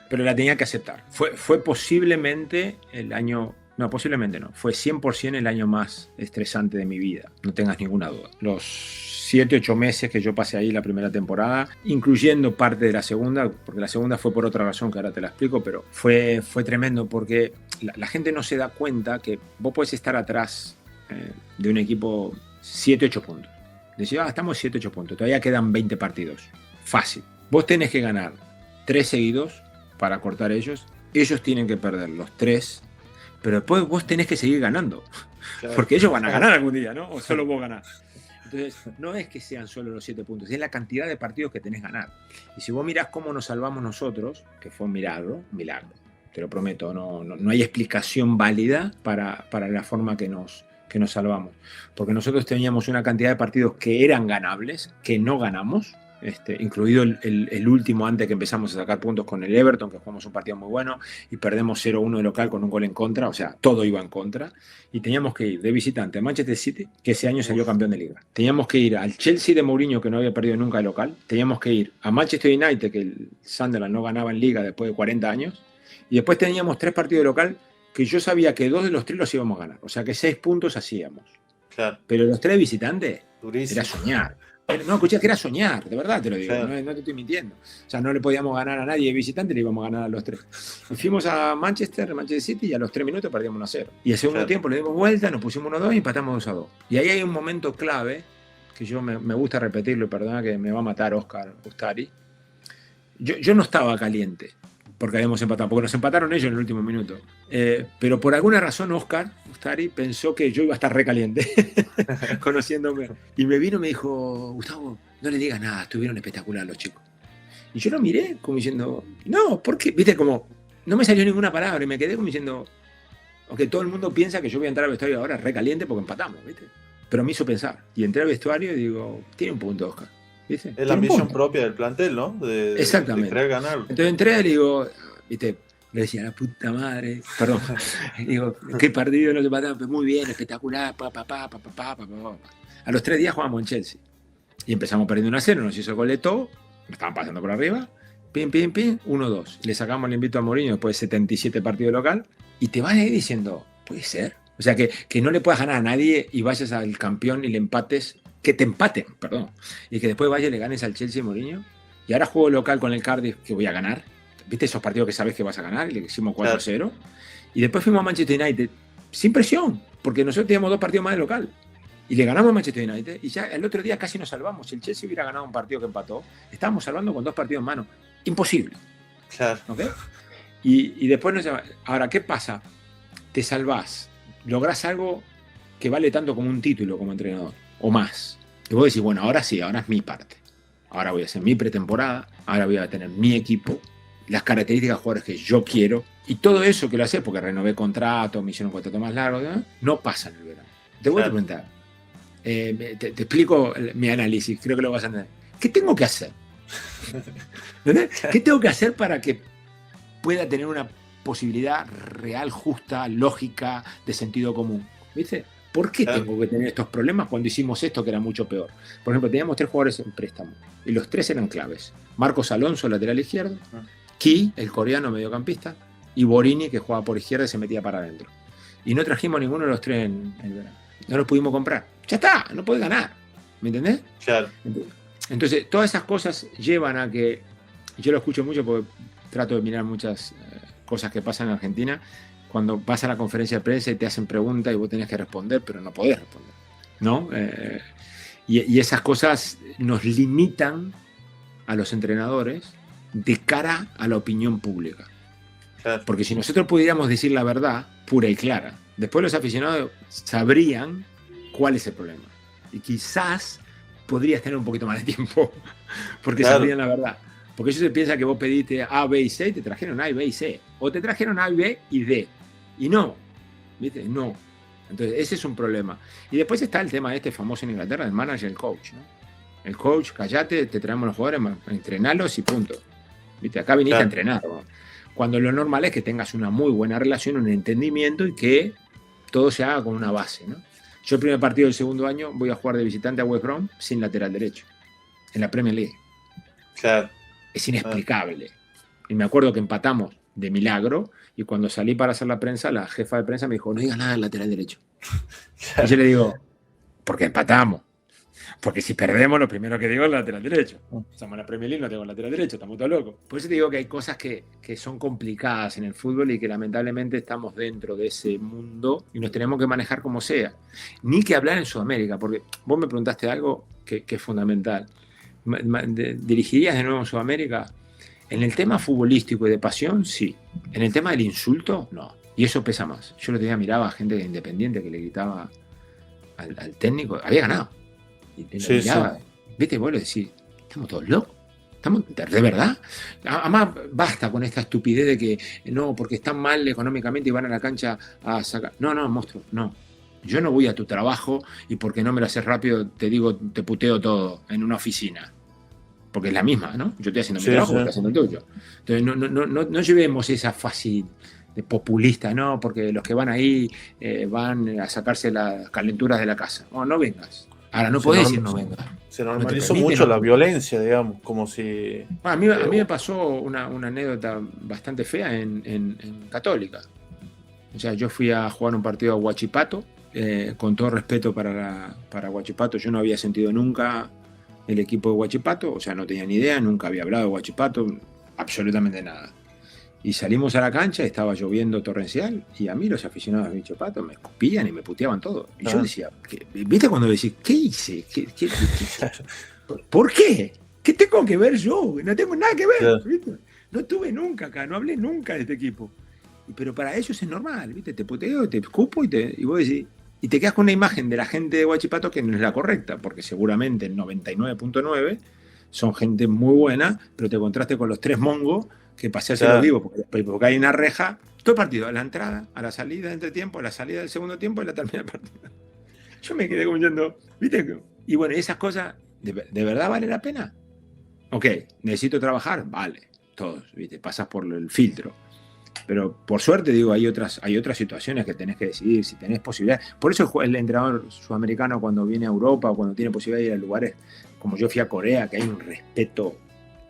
Pero la tenía que aceptar. Fue posiblemente el año... No, posiblemente no. Fue 100% el año más estresante de mi vida. No tengas ninguna duda. Los 7, 8 meses que yo pasé ahí la primera temporada, incluyendo parte de la segunda, porque la segunda fue por otra razón que ahora te la explico, pero fue tremendo porque la gente no se da cuenta que vos podés estar atrás de un equipo 7, 8 puntos. Decís, estamos 7, 8 puntos, todavía quedan 20 partidos. Fácil. Vos tenés que ganar 3 seguidos para cortar ellos tienen que perder los 3, pero después vos tenés que seguir ganando, claro, porque ellos van a ganar algún día, ¿no? O solo vos ganás. Entonces, no es que sean solo los 7 puntos, es la cantidad de partidos que tenés que ganar. Y si vos mirás cómo nos salvamos nosotros, que fue un milagro, te lo prometo, no hay explicación válida para la forma que nos salvamos. Porque nosotros teníamos una cantidad de partidos que eran ganables, que no ganamos, incluido el último antes que empezamos a sacar puntos con el Everton, que jugamos un partido muy bueno y perdemos 0-1 de local con un gol en contra, o sea, todo iba en contra, y teníamos que ir de visitante a Manchester City, que ese año salió campeón de liga. Teníamos que ir al Chelsea de Mourinho, que no había perdido nunca de local. Teníamos que ir a Manchester United, que el Sunderland no ganaba en liga después de 40 años, y después teníamos 3 partidos de local que yo sabía que 2 de los 3 los íbamos a ganar, o sea que 6 puntos hacíamos. Claro. Pero los 3 visitantes, durísimo, era soñar. No, escuché que era soñar, de verdad te lo digo, claro, no te estoy mintiendo. O sea, no le podíamos ganar a nadie de visitante, le íbamos a ganar a los 3. Y fuimos a Manchester City, y a los 3 minutos perdíamos 1-0. Y el segundo tiempo le dimos vuelta, nos pusimos 1-2 y empatamos 2-2. Y ahí hay un momento clave, que yo me gusta repetirlo, y perdona que me va a matar Oscar Ustari. Yo no estaba caliente porque habíamos empatado, porque nos empataron ellos en el último minuto. Pero por alguna razón Oscar Ustari pensó que yo iba a estar recaliente, conociéndome. Y me vino y me dijo, Gustavo, no le digas nada, estuvieron espectacular los chicos. Y yo lo miré como diciendo, no, ¿por qué? Viste, como, no me salió ninguna palabra y me quedé como diciendo, ok, todo el mundo piensa que yo voy a entrar al vestuario ahora recaliente porque empatamos, ¿viste? Pero me hizo pensar. Y entré al vestuario y digo, tiene un punto, Oscar. ¿Viste? Es la ambición propia del plantel, ¿no? Exactamente. De querer ganar. Entonces entré y le digo, ¿viste? Le decía, la puta madre, perdón. Digo, qué partido, no se mataron, muy bien, espectacular, A los 3 días jugamos en Chelsea. Y empezamos perdiendo 1-0, nos hizo gol de todo, nos estaban pasando por arriba, pim, 1-2. Le sacamos el invito a Mourinho después de 77 partidos local, y te vas ahí diciendo, puede ser. O sea, que no le puedas ganar a nadie y vayas al campeón y le empates, que te empaten, perdón, y que después vayas y le ganes al Chelsea y Mourinho. Y ahora juego local con el Cardiff, que voy a ganar. ¿Viste esos partidos que sabes que vas a ganar? Y le hicimos 4-0. Y después fuimos a Manchester United sin presión, porque nosotros teníamos 2 partidos más de local. Y le ganamos a Manchester United y ya el otro día casi nos salvamos. Si el Chelsea hubiera ganado un partido que empató, estábamos salvando con 2 partidos en mano. Imposible. Claro. ¿Okay? Y después nos llama. Ahora, ¿qué pasa? Te salvás, lográs algo que vale tanto como un título como entrenador, o más. Y vos decís, bueno, ahora sí, ahora es mi parte. Ahora voy a hacer mi pretemporada, ahora voy a tener mi equipo, las características de jugadores que yo quiero, y todo eso que lo haces porque renové contrato, me hicieron un contrato más largo, no pasa en el verano. Te voy a preguntar, te explico mi análisis, creo que lo vas a entender. ¿Qué tengo que hacer? ¿Qué tengo que hacer para que pueda tener una posibilidad real, justa, lógica, de sentido común? ¿Viste? ¿Por qué tengo que tener estos problemas cuando hicimos esto que era mucho peor? Por ejemplo, teníamos 3 jugadores en préstamo y los 3 eran claves. Marcos Alonso, lateral izquierdo, Ki, el coreano mediocampista, y Borini, que jugaba por izquierda y se metía para adentro. Y no trajimos ninguno de los 3 en el verano. No los pudimos comprar. Ya está, no podés ganar. ¿Me entendés? Claro. Entonces, todas esas cosas llevan a que, yo lo escucho mucho porque trato de mirar muchas cosas que pasan en Argentina, cuando vas a la conferencia de prensa y te hacen preguntas y vos tenés que responder, pero no podés responder, ¿no? Y esas cosas nos limitan a los entrenadores de cara a la opinión pública. Claro. Porque si nosotros pudiéramos decir la verdad pura y clara, después los aficionados sabrían cuál es el problema. Y quizás podrías tener un poquito más de tiempo, porque sabrían la verdad. Porque ellos se piensan que vos pediste A, B y C y te trajeron A, B y C. O te trajeron A, B y D. Y no. ¿Viste? No. Entonces, ese es un problema. Y después está el tema este famoso en Inglaterra, del manager y el coach, ¿no? El coach, callate, te traemos los jugadores, entrenalos y punto. ¿Viste? Acá viniste a entrenar, ¿no? Cuando lo normal es que tengas una muy buena relación, un entendimiento y que todo se haga con una base, ¿no? Yo el primer partido del segundo año voy a jugar de visitante a West Brom sin lateral derecho. En la Premier League. Claro. Es inexplicable. Y me acuerdo que empatamos de milagro y cuando salí para hacer la prensa, la jefa de prensa me dijo, no digas nada del lateral derecho. Y yo le digo, porque empatamos. Porque si perdemos, lo primero que digo es el lateral derecho. Estamos en la Premier League, no tengo el lateral derecho, estamos todos locos. Por eso te digo que hay cosas que son complicadas en el fútbol y que lamentablemente estamos dentro de ese mundo y nos tenemos que manejar como sea. Ni que hablar en Sudamérica, porque vos me preguntaste algo que es fundamental. ¿Dirigirías de nuevo en Sudamérica? En el tema futbolístico y de pasión, sí. En el tema del insulto, no. Y eso pesa más. Yo lo tenía, miraba a gente Independiente que le gritaba al técnico, había ganado. Y te lo miraba, sí. ¿Viste? Vos lo decís, estamos todos locos. ¿Estamos de verdad? Además, basta con esta estupidez de que no, porque están mal económicamente y van a la cancha a sacar. No, monstruo, no. Yo no voy a tu trabajo y porque no me lo haces rápido te digo, te puteo todo en una oficina. Porque es la misma, ¿no? Yo estoy haciendo mi trabajo, vos estás haciendo el tuyo. Entonces no llevemos esa fácil de populista, ¿no? Porque los que van ahí van a sacarse las calenturas de la casa. No vengas. Ahora, no podés decir no vengas. Se normalizó mucho la violencia, digamos, como si... A mí me pasó una anécdota bastante fea en Católica. O sea, yo fui a jugar un partido a Huachipato, con todo respeto para Huachipato, yo no había sentido nunca el equipo de Huachipato, o sea, no tenía ni idea, nunca había hablado de Huachipato, absolutamente nada. Y salimos a la cancha, estaba lloviendo torrencial, y a mí los aficionados de Huachipato me escupían y me puteaban todo. Y yo decía, ¿viste cuando decís, qué hice? ¿Por qué? ¿Qué tengo que ver yo? No tengo nada que ver, ¿viste? No estuve nunca acá, no hablé nunca de este equipo. Pero para ellos es normal, ¿viste? Te puteo, te escupo y vos decís... Y te quedas con una imagen de la gente de Huachipato que no es la correcta, porque seguramente el 99.9 son gente muy buena, pero te encontraste con los 3 mongos que pasé a ser los vivos, porque hay una reja, todo el partido, a la entrada, a la salida de entretiempo, a la salida del segundo tiempo y la termina del partido. Yo me quedé como diciendo, ¿viste? Y bueno, esas cosas, ¿de verdad vale la pena? Ok, necesito trabajar, vale, todos, ¿viste? Pasas por el filtro. Pero por suerte, digo, hay otras situaciones que tenés que decidir, si tenés posibilidad. Por eso el entrenador sudamericano cuando viene a Europa o cuando tiene posibilidad de ir a lugares como yo fui a Corea, que hay un respeto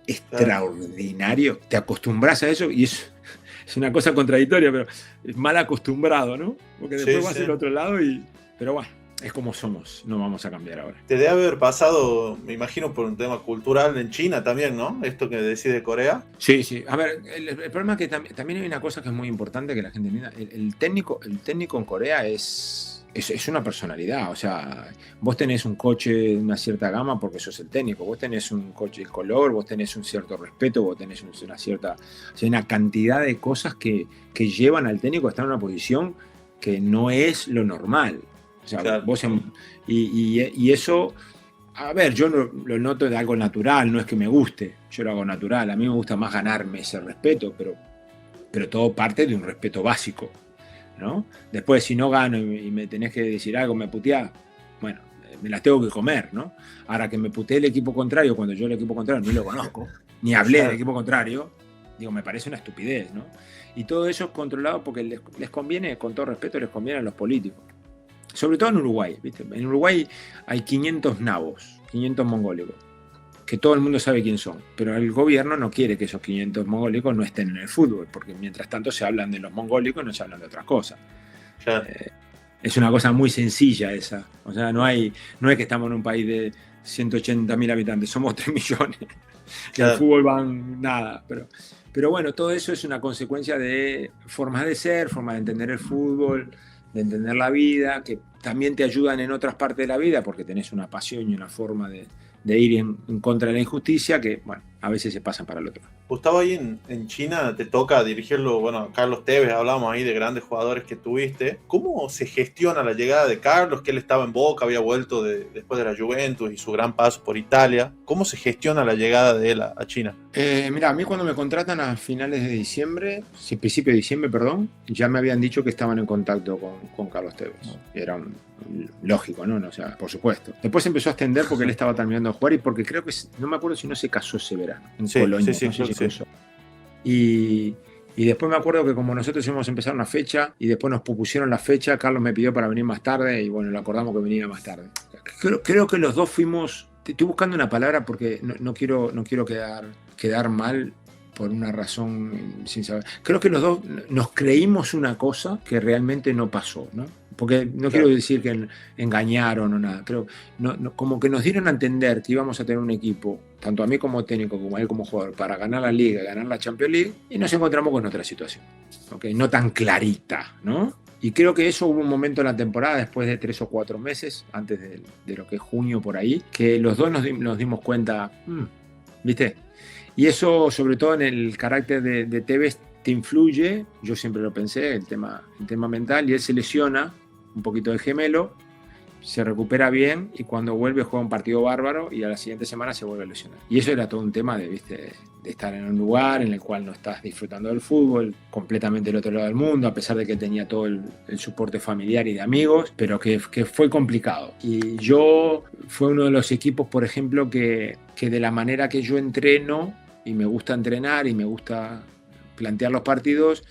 extraordinario, te acostumbras a eso y es una cosa contradictoria, pero es mal acostumbrado, ¿no? Porque después vas al otro lado pero bueno, es como somos, no vamos a cambiar ahora. Te debe haber pasado, me imagino, por un tema cultural en China también, ¿no? Esto que decís de Corea. Sí. A ver, el problema es que también hay una cosa que es muy importante que la gente entienda. El técnico en Corea es es una personalidad. O sea, vos tenés un coche de una cierta gama porque sos el técnico, vos tenés un coche de color, vos tenés un cierto respeto, vos tenés una cierta, o sea, una cantidad de cosas que llevan al técnico a estar en una posición que no es lo normal. O sea, Claro. y eso, a ver, yo lo noto de algo natural, no es que me guste, yo lo hago natural, a mí me gusta más ganarme ese respeto, pero todo parte de un respeto básico, ¿no? Después, si no gano y me tenés que decir algo, me puteás, bueno, me las tengo que comer, ¿no? Ahora que me putee el equipo contrario, cuando yo el equipo contrario ni lo conozco, ni hablé del equipo contrario, digo, me parece una estupidez, ¿no? Y todo eso es controlado porque les conviene, con todo respeto, les conviene a los políticos. Sobre todo en Uruguay, ¿viste? En Uruguay hay 500 nabos, 500 mongólicos, que todo el mundo sabe quién son, pero el gobierno no quiere que esos 500 mongólicos no estén en el fútbol, porque mientras tanto se hablan de los mongólicos y no se hablan de otras cosas. Claro. Es una cosa muy sencilla esa, o sea, no es que estamos en un país de 180.000 habitantes, somos 3 millones, claro. El fútbol van nada, pero bueno, todo eso es una consecuencia de formas de ser, formas de entender el fútbol, de entender la vida, que también te ayudan en otras partes de la vida porque tenés una pasión y una forma de ir en contra de la injusticia que, bueno, a veces se pasan para el otro. Gustavo, ahí en China te toca dirigirlo, bueno, Carlos Tevez, hablamos ahí de grandes jugadores que tuviste. ¿Cómo se gestiona la llegada de Carlos, que él estaba en Boca, había vuelto después de la Juventus y su gran paso por Italia? ¿Cómo se gestiona la llegada de él a China? Mira, a mí cuando me contratan a finales de diciembre, principio de diciembre, perdón, ya me habían dicho que estaban en contacto con Carlos Tevez. Era lógico, ¿no? O sea, por supuesto. Después empezó a extender porque él estaba terminando de jugar y porque creo que, no me acuerdo si no se casó ese verano, en Colonia. Sí, no sé si se casó. Y después me acuerdo que como nosotros íbamos a empezar una fecha y después nos propusieron la fecha, Carlos me pidió para venir más tarde y bueno, lo acordamos que venía más tarde. Creo que los dos fuimos, estoy buscando una palabra porque no quiero quedar mal por una razón sin saber. Creo que los dos nos creímos una cosa que realmente no pasó, ¿no? Porque no quiero decir que engañaron o nada, pero como que nos dieron a entender que íbamos a tener un equipo, tanto a mí como técnico, como a él como jugador, para ganar la Liga, ganar la Champions League, y nos encontramos con otra situación, ¿okay? No tan clarita, ¿no? Y creo que eso hubo un momento en la temporada, después de 3 o 4 meses, antes de lo que es junio por ahí, que los dos nos dimos cuenta, ¿viste? Y eso, sobre todo en el carácter de Tevez, te influye, yo siempre lo pensé, el tema mental, y él se lesiona un poquito de gemelo, se recupera bien y cuando vuelve juega un partido bárbaro y a la siguiente semana se vuelve a lesionar. Y eso era todo un tema de estar en un lugar en el cual no estás disfrutando del fútbol, completamente del otro lado del mundo, a pesar de que tenía todo el soporte familiar y de amigos, pero que fue complicado. Y yo fue uno de los equipos, por ejemplo, que de la manera que yo entreno, y me gusta entrenar y me gusta plantear los partidos,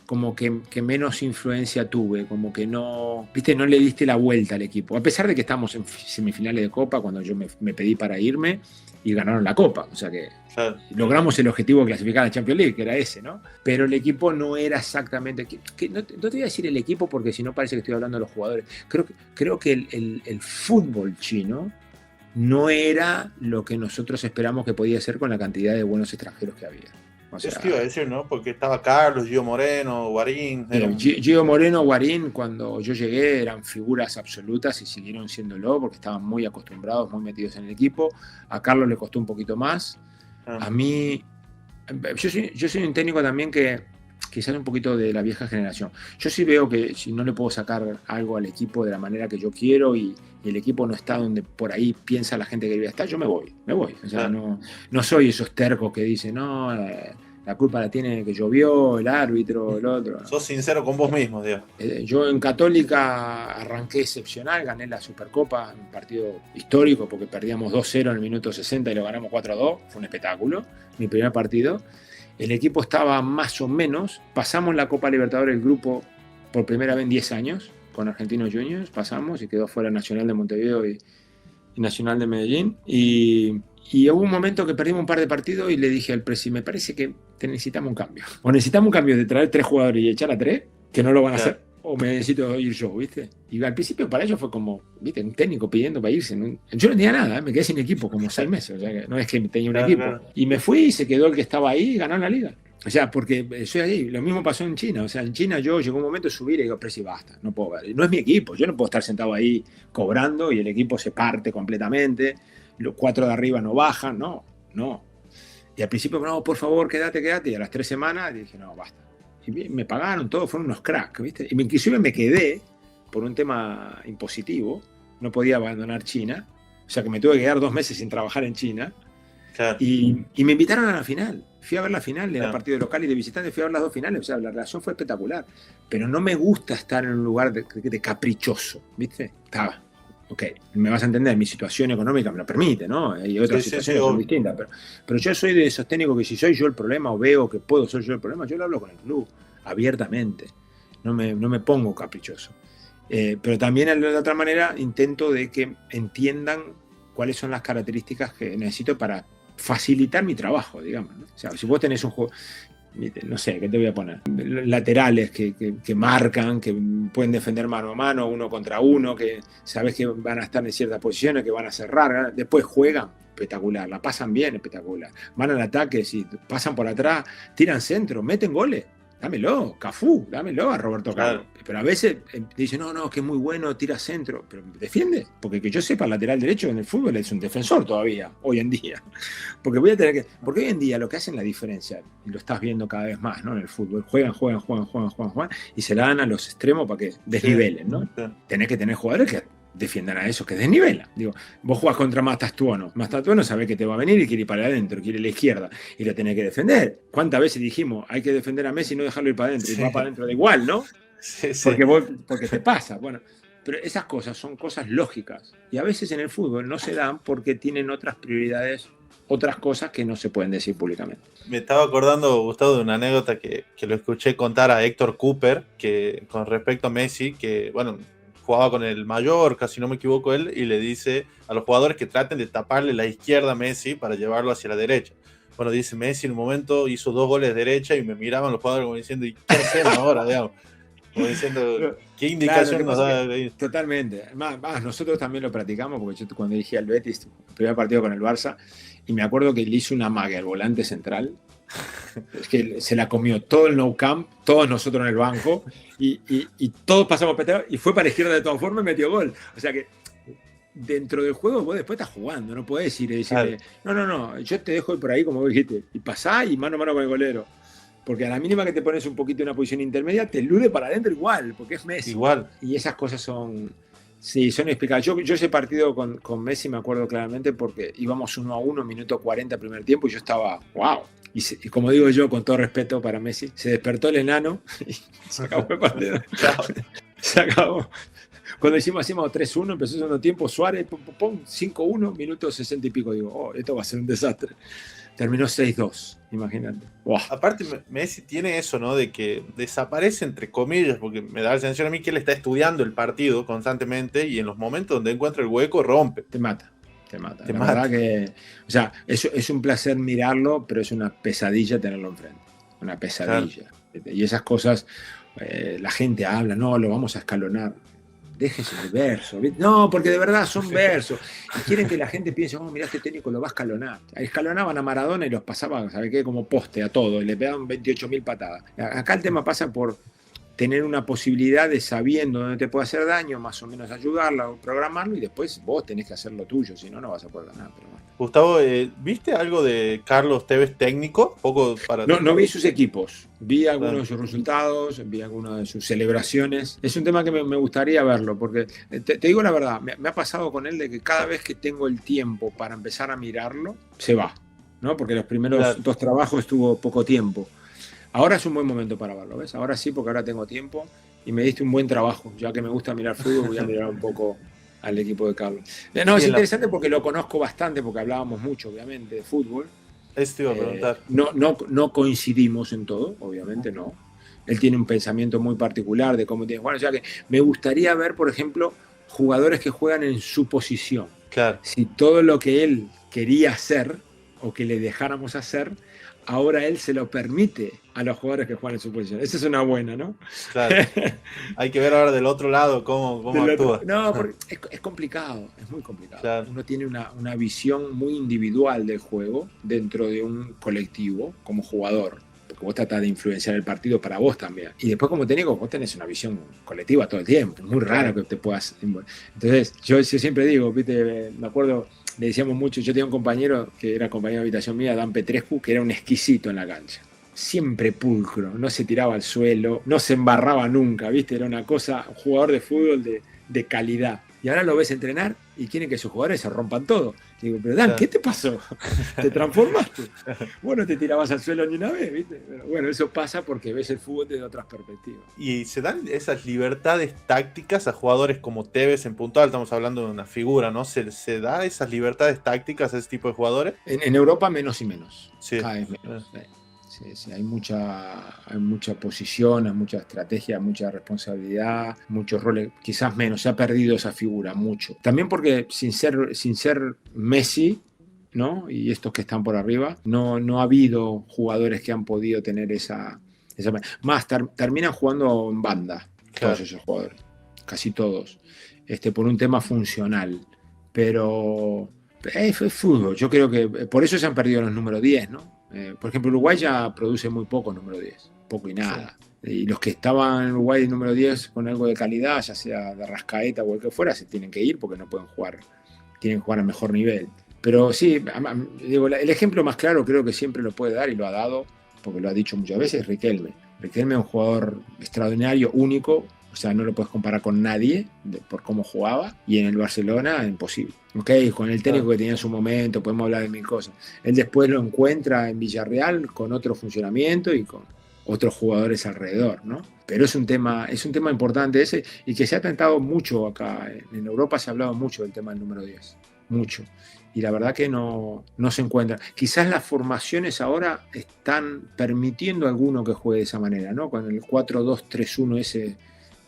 como que menos influencia tuve, como que no le diste la vuelta al equipo, a pesar de que estamos en semifinales de Copa cuando yo me pedí para irme y ganaron la Copa, o sea que logramos el objetivo de clasificar a la Champions League, que era ese, ¿no? Pero el equipo no era exactamente, no te voy a decir el equipo porque si no parece que estoy hablando de los jugadores, creo que el fútbol chino no era lo que nosotros esperamos que podía ser con la cantidad de buenos extranjeros que había. O sea, eso te iba a decir, ¿no? Porque estaba Carlos, Gio Moreno, Guarín. Gio Moreno, Guarín, cuando yo llegué eran figuras absolutas y siguieron siéndolo porque estaban muy acostumbrados, muy metidos en el equipo. A Carlos le costó un poquito más. A mí, yo soy un técnico también que quizás un poquito de la vieja generación. Yo sí veo que si no le puedo sacar algo al equipo de la manera que yo quiero y el equipo no está donde por ahí piensa la gente que debe estar, yo me voy. O sea, no soy esos tercos que dicen, no, la culpa la tiene que llovió, el árbitro, el otro. ¿No? Sos sincero con vos mismo, Diego. Yo en Católica arranqué excepcional, gané la Supercopa, un partido histórico porque perdíamos 2-0 en el minuto 60 y lo ganamos 4-2, fue un espectáculo, mi primer partido. El equipo estaba más o menos, pasamos la Copa Libertadores del grupo por primera vez en 10 años, con Argentinos Juniors, pasamos y quedó fuera Nacional de Montevideo y Nacional de Medellín. Y hubo un momento que perdimos un par de partidos y le dije al presi, me parece que necesitamos un cambio. O necesitamos un cambio de traer 3 jugadores y echar a 3, que no lo van a hacer, o me necesito ir yo, ¿viste? Y al principio para ellos fue como, ¿viste? Un técnico pidiendo para irse. Yo no tenía nada, me quedé sin equipo como 6 meses, o sea que no es que tenía un equipo. Y me fui y se quedó el que estaba ahí y ganó la liga. O sea, porque soy ahí. Lo mismo pasó en China. O sea, en China yo llegó un momento de subir y digo, pero si basta, no puedo ver. No es mi equipo. Yo no puedo estar sentado ahí cobrando y el equipo se parte completamente. Los 4 de arriba no bajan. No, no. Y al principio, no, por favor, quédate, quédate. Y a las 3 semanas dije, no, basta. Y me pagaron todo, fueron unos cracks, ¿viste? Y inclusive me quedé por un tema impositivo. No podía abandonar China. O sea, que me tuve que quedar 2 meses sin trabajar en China. Claro. Y me invitaron a la final. Fui a ver la final, era Claro. partido de local y de visitante, fui a ver las 2 finales. O sea, la relación fue espectacular. Pero no me gusta estar en un lugar de caprichoso, ¿viste? Estaba. Ok, me vas a entender, mi situación económica me lo permite, ¿no? Hay otras situaciones que son distintas. Pero yo soy de esos técnicos que si soy yo el problema o veo que puedo ser yo el problema, yo lo hablo con el club abiertamente. No me pongo caprichoso. Pero también de otra manera intento de que entiendan cuáles son las características que necesito para facilitar mi trabajo, digamos, ¿no? O sea, si vos tenés un juego, no sé, ¿qué te voy a poner? Laterales que marcan, que pueden defender mano a mano, uno contra uno, que sabes que van a estar en ciertas posiciones, que van a cerrar, después juegan, espectacular, la pasan bien, espectacular. Van al ataque, si pasan por atrás, tiran centro, meten goles. Dámelo, Cafú, dámelo a Roberto Carlos. Claro. Pero a veces dice, no, que es muy bueno, tira centro, pero defiende. Porque que yo sepa, el lateral derecho en el fútbol es un defensor todavía, hoy en día. Porque porque hoy en día lo que hacen la diferencia, y lo estás viendo cada vez más, ¿no? En el fútbol, juegan, y se la dan a los extremos para que desnivelen, ¿no? Sí. Tenés que tener jugadores que defiendan a esos que desnivelan. Digo, vos jugás contra Mastastuono sabe que te va a venir y quiere ir para adentro, quiere ir a la izquierda y lo tenés que defender. ¿Cuántas veces dijimos hay que defender a Messi y no dejarlo ir para adentro? Sí. Y va para adentro de igual, ¿no? Sí, sí. Porque te pasa. Bueno, pero esas cosas son cosas lógicas y a veces en el fútbol no se dan porque tienen otras prioridades, otras cosas que no se pueden decir públicamente. Me estaba acordando, Gustavo, de una anécdota que lo escuché contar a Héctor Cooper, que con respecto a Messi, que bueno, jugaba con el Mallorca, si no me equivoco él, y le dice a los jugadores que traten de taparle la izquierda a Messi para llevarlo hacia la derecha. Bueno, dice Messi en un momento hizo 2 goles de derecha y me miraban los jugadores como diciendo, ¿y qué hacemos ahora, digamos? Como diciendo, ¿qué indicación nos da? Totalmente. Más, nosotros también lo practicamos, porque yo cuando dirigí al Betis, el primer partido con el Barça, y me acuerdo que le hizo una magia al volante central. Es que se la comió todo el no camp, todos nosotros en el banco, y todos pasamos peteo, y fue para la izquierda de todas formas y metió gol. O sea que dentro del juego vos después estás jugando, no podés ir y decirle, no, yo te dejo por ahí como vos dijiste, y pasá y mano a mano con el golero. Porque a la mínima que te pones un poquito en una posición intermedia, te elude para adentro igual, porque es Messi. Igual. Y esas cosas son... Sí, son explicadas. Yo ese partido con Messi me acuerdo claramente porque íbamos 1-1, minuto 40 primer tiempo, y yo estaba, wow. Y como digo yo, con todo respeto para Messi, se despertó el enano y se acabó el partido. Se acabó. Cuando hicimos 3-1, empezó el segundo tiempo, Suárez, 5-1, minuto 60 y pico. Digo, esto va a ser un desastre. Terminó 6-2, imagínate. Wow. Aparte, Messi tiene eso, ¿no? De que desaparece, entre comillas, porque me da la sensación a mí que él está estudiando el partido constantemente y en los momentos donde encuentra el hueco, rompe. Te mata. La verdad que, o sea, es un placer mirarlo, pero es una pesadilla tenerlo enfrente. Una pesadilla. Claro. Y esas cosas, la gente habla, no, lo vamos a escalonar. Déjense de verso. No, porque de verdad son versos. Y quieren que la gente piense, mirá, este técnico lo va a escalonar. Escalonaban a Maradona y los pasaban, ¿sabes qué? Como poste a todo. Y le pegaban 28.000 patadas. Acá el tema pasa por tener una posibilidad de, sabiendo dónde te puede hacer daño, más o menos ayudarlo, programarlo, y después vos tenés que hacer lo tuyo, si no, no vas a poder ganar. Pero bueno. Gustavo, ¿viste algo de Carlos Tevez técnico? Poco para no vi sus equipos, vi algunos de sus resultados, vi algunas de sus celebraciones. Es un tema que me gustaría verlo, porque te digo la verdad, me ha pasado con él de que cada vez que tengo el tiempo para empezar a mirarlo, se va, ¿no? Porque los primeros 2 trabajos estuvo poco tiempo. Ahora es un buen momento para verlo, ¿ves? Ahora sí, porque ahora tengo tiempo y me diste un buen trabajo. Ya que me gusta mirar fútbol, voy a mirar un poco al equipo de Carlos. No, es interesante porque lo conozco bastante, porque hablábamos mucho, obviamente, de fútbol. Eso te iba a preguntar. No coincidimos en todo, obviamente no. Él tiene un pensamiento muy particular de cómo tiene que jugar. O sea que me gustaría ver, por ejemplo, jugadores que juegan en su posición. Claro. Si todo lo que él quería hacer o que le dejáramos hacer, ahora él se lo permite a los jugadores que juegan en su posición. Esa es una buena, ¿no? Claro. Hay que ver ahora del otro lado cómo actúa. No, porque es complicado, es muy complicado. Claro. Uno tiene una visión muy individual del juego dentro de un colectivo como jugador. porque vos tratás de influenciar el partido para vos también. Y después como técnico, vos tenés una visión colectiva todo el tiempo, es muy raro que te puedas... Entonces, yo siempre digo, ¿viste? Me acuerdo, le decíamos mucho, yo tenía un compañero que era compañero de habitación mía, Dan Petrescu, que era un exquisito en la cancha. Siempre pulcro, no se tiraba al suelo, no se embarraba nunca, ¿viste? Era una cosa, un jugador de fútbol de calidad. Y ahora lo ves entrenar y quieren que sus jugadores se rompan todo. Digo, pero Dan, ¿qué te pasó? ¿Te transformaste? Vos no te tirabas al suelo ni una vez, ¿viste? Pero bueno, eso pasa porque ves el fútbol desde otras perspectivas. Y se dan esas libertades tácticas a jugadores como Tevez en puntual, estamos hablando de una figura, ¿no? ¿Se da esas libertades tácticas a ese tipo de jugadores? En Europa menos y menos. Sí. Cada vez menos. Sí, hay mucha posición, hay mucha estrategia, mucha responsabilidad, muchos roles, quizás menos, se ha perdido esa figura mucho. También porque sin ser Messi, ¿no? Y estos que están por arriba, no ha habido jugadores que han podido tener esa más, terminan jugando en banda, claro. Todos esos jugadores, casi todos, por un tema funcional, pero es fútbol, yo creo que por eso se han perdido los número 10, ¿no? Por ejemplo, Uruguay ya produce muy poco número 10, poco y nada. Sí. Y los que estaban en Uruguay número 10 con algo de calidad, ya sea de Rascaeta o el que fuera, se tienen que ir porque no pueden jugar, tienen que jugar a mejor nivel. Pero sí, digo, el ejemplo más claro creo que siempre lo puede dar y lo ha dado, porque lo ha dicho muchas veces, Riquelme. Riquelme es un jugador extraordinario, único, o sea, no lo puedes comparar con nadie por cómo jugaba, y en el Barcelona imposible. Ok, con el técnico que tenía en su momento, podemos hablar de mil cosas. Él después lo encuentra en Villarreal con otro funcionamiento y con otros jugadores alrededor, ¿no? Pero es un tema importante ese, y que se ha tratado mucho acá. En Europa se ha hablado mucho del tema del número 10, mucho. Y la verdad que no se encuentra. Quizás las formaciones ahora están permitiendo a alguno que juegue de esa manera, ¿no? Con el 4-2-3-1 ese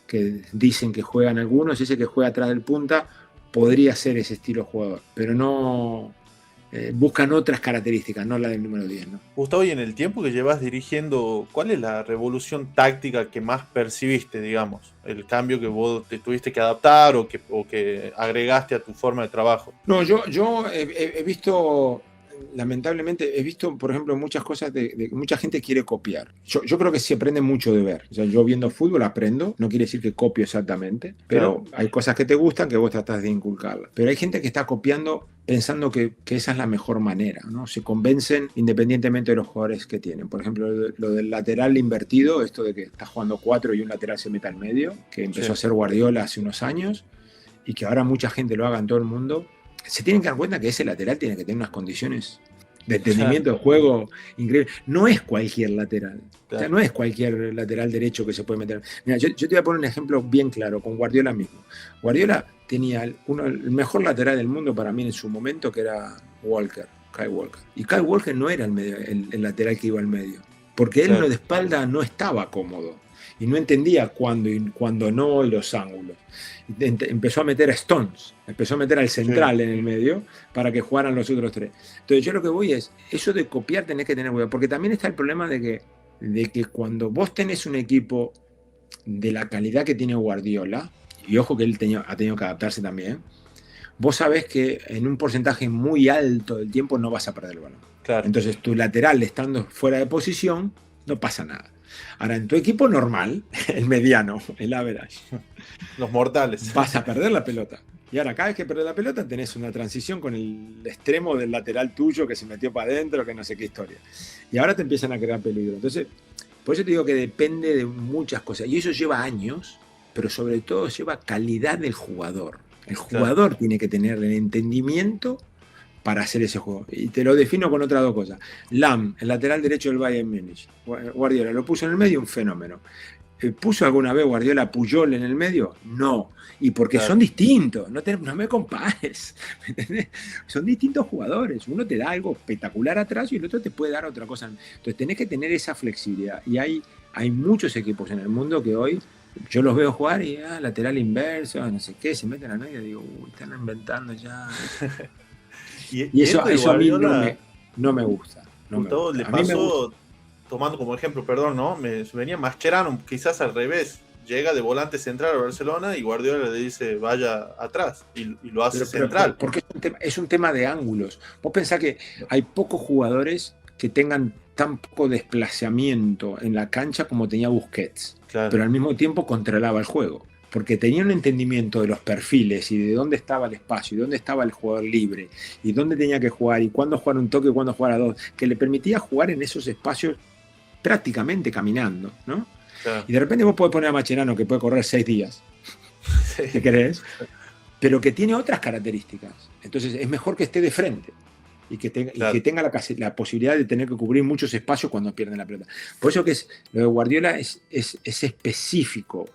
que dicen que juegan algunos, ese que juega atrás del punta, podría ser ese estilo de jugador, pero no buscan otras características, no la del número 10, ¿no? Gustavo, y en el tiempo que llevas dirigiendo, ¿cuál es la revolución táctica que más percibiste, digamos? El cambio que vos te tuviste que adaptar o que agregaste a tu forma de trabajo. No, yo he visto, lamentablemente, he visto, por ejemplo, muchas cosas de mucha gente quiere copiar. Yo creo que se aprende mucho de ver. O sea, yo viendo fútbol aprendo, no quiere decir que copio exactamente, pero claro, hay cosas que te gustan que vos tratás de inculcarlas. Pero hay gente que está copiando pensando que esa es la mejor manera, ¿no? Se convencen independientemente de los jugadores que tienen. Por ejemplo, lo del lateral invertido, esto de que estás jugando 4 y un lateral se mete al medio, que empezó a hacer Guardiola hace unos años y que ahora mucha gente lo haga en todo el mundo. Se tienen que dar cuenta que ese lateral tiene que tener unas condiciones de entendimiento de juego increíble. No es cualquier lateral. Claro. O sea, no es cualquier lateral derecho que se puede meter. Mira, yo te voy a poner un ejemplo bien claro con Guardiola mismo. Guardiola tenía el mejor lateral del mundo para mí en su momento, que era Kyle Walker. Y Kyle Walker no era el lateral que iba al medio. Porque él de espalda no estaba cómodo. Y no entendía cuándo no y los ángulos. Empezó a meter a Stones, empezó a meter al central en el medio para que jugaran los otros tres. Entonces yo lo que voy es, eso de copiar tenés que tener cuidado, porque también está el problema de que cuando vos tenés un equipo de la calidad que tiene Guardiola, y ojo que él ha tenido que adaptarse también, vos sabés que en un porcentaje muy alto del tiempo no vas a perder el balón. Claro. Entonces tu lateral estando fuera de posición, no pasa nada. Ahora, en tu equipo normal, el mediano, el average, los mortales, vas a perder la pelota. Y ahora, cada vez que perdés la pelota, tenés una transición con el extremo del lateral tuyo que se metió para adentro, que no sé qué historia. Y ahora te empiezan a crear peligro. Entonces, por eso te digo que depende de muchas cosas. Y eso lleva años, pero sobre todo lleva calidad del jugador. El jugador tiene que tener el entendimiento para hacer ese juego. Y te lo defino con otras dos cosas. Lam, el lateral derecho del Bayern Múnich. Guardiola lo puso en el medio, un fenómeno. ¿Puso alguna vez Guardiola a Puyol en el medio? No. Y porque son distintos. No me compares. ¿Me son distintos jugadores. Uno te da algo espectacular atrás y el otro te puede dar otra cosa. Entonces tenés que tener esa flexibilidad. Y hay muchos equipos en el mundo que hoy yo los veo jugar y lateral inverso, no sé qué, se meten al medio y digo, están inventando ya. Y eso a mí no me gusta. Gustavo, le pasó, tomando como ejemplo, perdón, ¿no? Me venía Mascherano, quizás al revés. Llega de volante central a Barcelona y Guardiola le dice vaya atrás y lo hace central. Porque es un tema de ángulos. Vos pensás que hay pocos jugadores que tengan tan poco desplazamiento en la cancha como tenía Busquets, Claro. pero al mismo tiempo controlaba el juego, porque tenía un entendimiento de los perfiles y de dónde estaba el espacio y dónde estaba el jugador libre y dónde tenía que jugar y cuándo jugar un toque y cuándo jugar a dos, que le permitía jugar en esos espacios prácticamente caminando, ¿no? Claro. Y de repente vos podés poner a Mascherano que puede correr 6 días, Sí. ¿te crees? Pero que tiene otras características. Entonces es mejor que esté de frente y que tenga la posibilidad de tener que cubrir muchos espacios cuando pierden la pelota. Por eso que lo de Guardiola es específico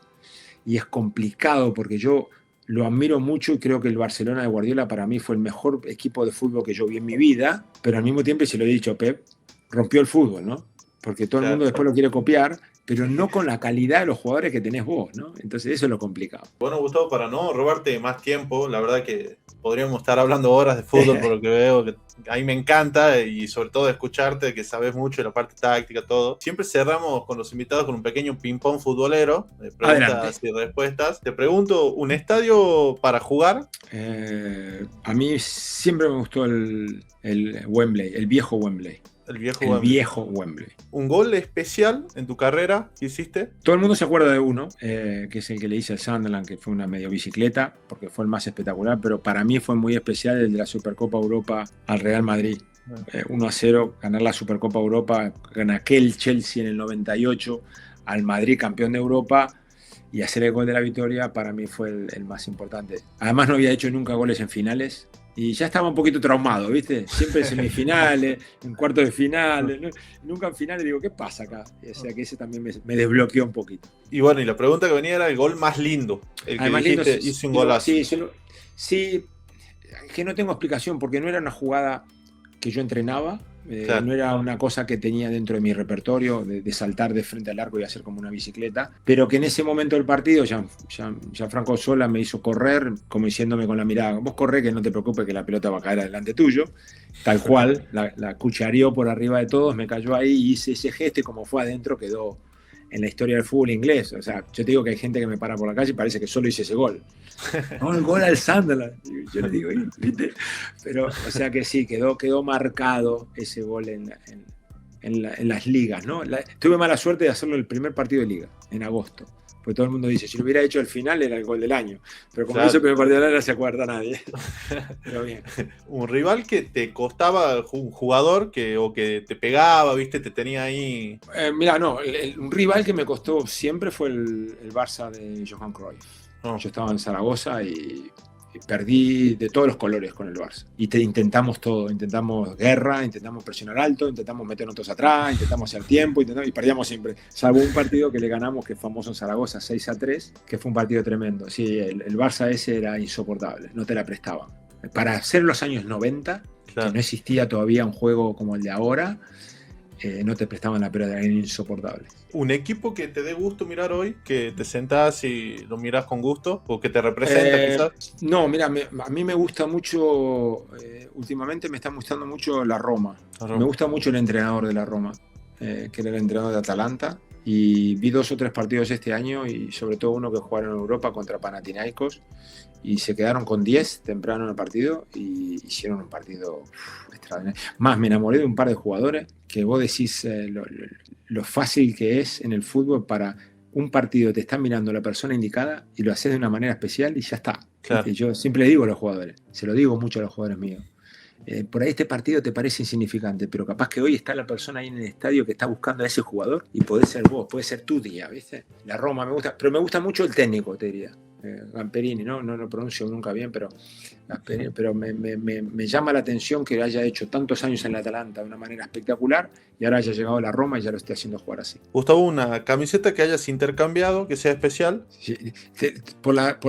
y es complicado, porque yo lo admiro mucho y creo que el Barcelona de Guardiola para mí fue el mejor equipo de fútbol que yo vi en mi vida, pero al mismo tiempo, y se lo he dicho a Pep, rompió el fútbol, ¿no? Porque todo el mundo después lo quiere copiar, pero no con la calidad de los jugadores que tenés vos, ¿no? Entonces eso es lo complicado. Bueno, Gustavo, para no robarte más tiempo, la verdad que podríamos estar hablando horas de fútbol por lo que veo, que a mí me encanta, y sobre todo escucharte, que sabes mucho de la parte táctica, todo. Siempre cerramos con los invitados con un pequeño ping-pong futbolero, de preguntas y respuestas. Te pregunto, ¿un estadio para jugar? A mí siempre me gustó el Wembley, el viejo Wembley. El viejo Wembley. ¿Un gol especial en tu carrera que hiciste? Todo el mundo se acuerda de uno, que es el que le hice al Sunderland, que fue una medio bicicleta, porque fue el más espectacular, pero para mí fue muy especial el de la Supercopa Europa al Real Madrid. 1-0, ganar la Supercopa Europa, en aquel Chelsea en el 98, al Madrid campeón de Europa, y hacer el gol de la victoria para mí fue el más importante. Además no había hecho nunca goles en finales, y ya estaba un poquito traumado, ¿viste? Siempre en semifinales, en cuartos de finales, ¿no? Nunca en finales. Digo, ¿qué pasa acá? O sea que ese también me desbloqueó un poquito. Y bueno, y la pregunta que venía era el gol más lindo. El que más dijiste, lindo, hice un golazo. Sí, que no tengo explicación, porque no era una jugada que yo entrenaba, claro. No era una cosa que tenía dentro de mi repertorio de saltar de frente al arco y hacer como una bicicleta, pero que en ese momento del partido Gianfranco Sola me hizo correr, como diciéndome con la mirada, vos corré, que no te preocupes, que la pelota va a caer adelante tuyo, tal cual, la cuchareó por arriba de todos, me cayó ahí, hice ese gesto y como fue adentro quedó en la historia del fútbol inglés. O sea, yo te digo que hay gente que me para por la calle y parece que solo hice ese gol. No, el gol al Sunderland. Yo le digo, ¿viste? Pero, o sea que sí, quedó marcado ese gol en las ligas, ¿no? Tuve mala suerte de hacerlo el primer partido de liga, en agosto. Porque todo el mundo dice, si lo hubiera hecho al final era el gol del año. Pero como hizo el primer partido de liga no se acuerda nadie. Pero bien. Un rival que te costaba, un jugador o que te pegaba, ¿viste? Te tenía ahí. Mira, no, un rival que me costó siempre fue el Barça de Johan Cruyff. Oh. Yo estaba en Zaragoza y perdí de todos los colores con el Barça. Y intentamos todo, intentamos guerra, intentamos presionar alto, intentamos meternos todos atrás, intentamos hacer tiempo, y perdíamos siempre. Salvo un partido que le ganamos, que es famoso en Zaragoza, 6-3, que fue un partido tremendo. Sí, el Barça ese era insoportable, no te la prestaban. Para hacer los años 90, claro, que no existía todavía un juego como el de ahora, no te prestaban la pelota, eran insoportables. ¿Un equipo que te dé gusto mirar hoy? ¿Que te sentás y lo mirás con gusto? ¿O que te representa quizás? No, mira, a mí me gusta mucho, últimamente me está gustando mucho la Roma. Me gusta mucho el entrenador de la Roma, que era el entrenador de Atalanta. Y vi 2 o 3 partidos este año, y sobre todo uno que jugaron en Europa contra Panathinaikos, y se quedaron con 10 temprano en el partido y hicieron un partido extraordinario. Más, me enamoré de un par de jugadores que vos decís lo fácil que es en el fútbol. Para un partido te están mirando la persona indicada y lo haces de una manera especial y ya está. Claro. Y yo siempre le digo a los jugadores, se lo digo mucho a los jugadores míos, por ahí este partido te parece insignificante, pero capaz que hoy está la persona ahí en el estadio que está buscando a ese jugador y podés ser vos, puede ser tu día, ¿viste? La Roma me gusta, pero me gusta mucho el técnico, te diría. Gamperini, no lo pronuncio nunca bien, pero me llama la atención que haya hecho tantos años en la Atalanta de una manera espectacular y ahora haya llegado a la Roma y ya lo esté haciendo jugar así. Gustavo, ¿una camiseta que hayas intercambiado, que sea especial? Sí, por las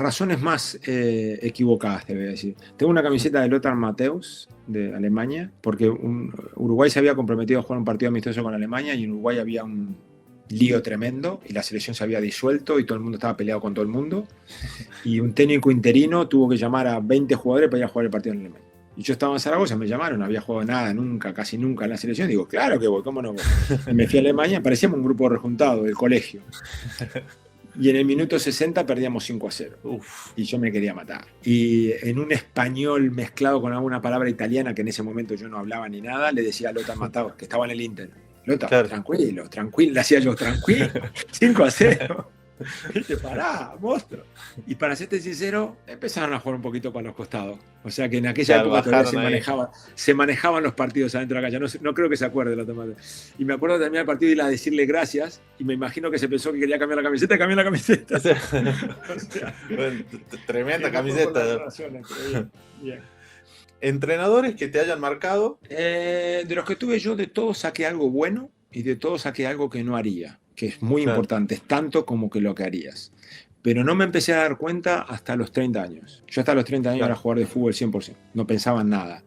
razones más equivocadas, te voy a decir. Tengo una camiseta de Lothar Matthäus, de Alemania, porque Uruguay se había comprometido a jugar un partido amistoso con Alemania y en Uruguay había un lío tremendo y la selección se había disuelto y todo el mundo estaba peleado con todo el mundo, y un técnico interino tuvo que llamar a 20 jugadores para ir a jugar el partido en Alemania. Y yo estaba en Zaragoza, me llamaron, no había jugado nada, casi nunca en la selección. Digo, claro que voy, ¿cómo no voy? Y me fui a Alemania, parecíamos un grupo rejuntado del colegio. Y en el minuto 60 perdíamos 5-0. Uf. Y yo me quería matar. Y en un español mezclado con alguna palabra italiana que en ese momento yo no hablaba ni nada, le decía a Lothar Matthaus, que estaba en el Inter. Lothar, Claro. tranquilo, le hacía yo, tranquilo, 5-0. Y te pará, monstruo. Y para serte sincero, empezaron a jugar un poquito para los costados. O sea que en aquella época todavía se manejaban los partidos adentro de la cancha. No creo que se acuerde la tomate. Y me acuerdo de terminar el partido y ir a decirle gracias. Y me imagino que se pensó que quería cambiar la camiseta. Cambió la camiseta. O sea, bueno, tremenda camiseta. Bien. ¿Entrenadores que te hayan marcado? De los que tuve yo, de todos saqué algo bueno y de todos saqué algo que no haría, que es muy importante, es tanto como que lo que harías. Pero no me empecé a dar cuenta hasta los 30 años. Yo hasta los 30 años era jugador de fútbol 100%, no pensaba en nada.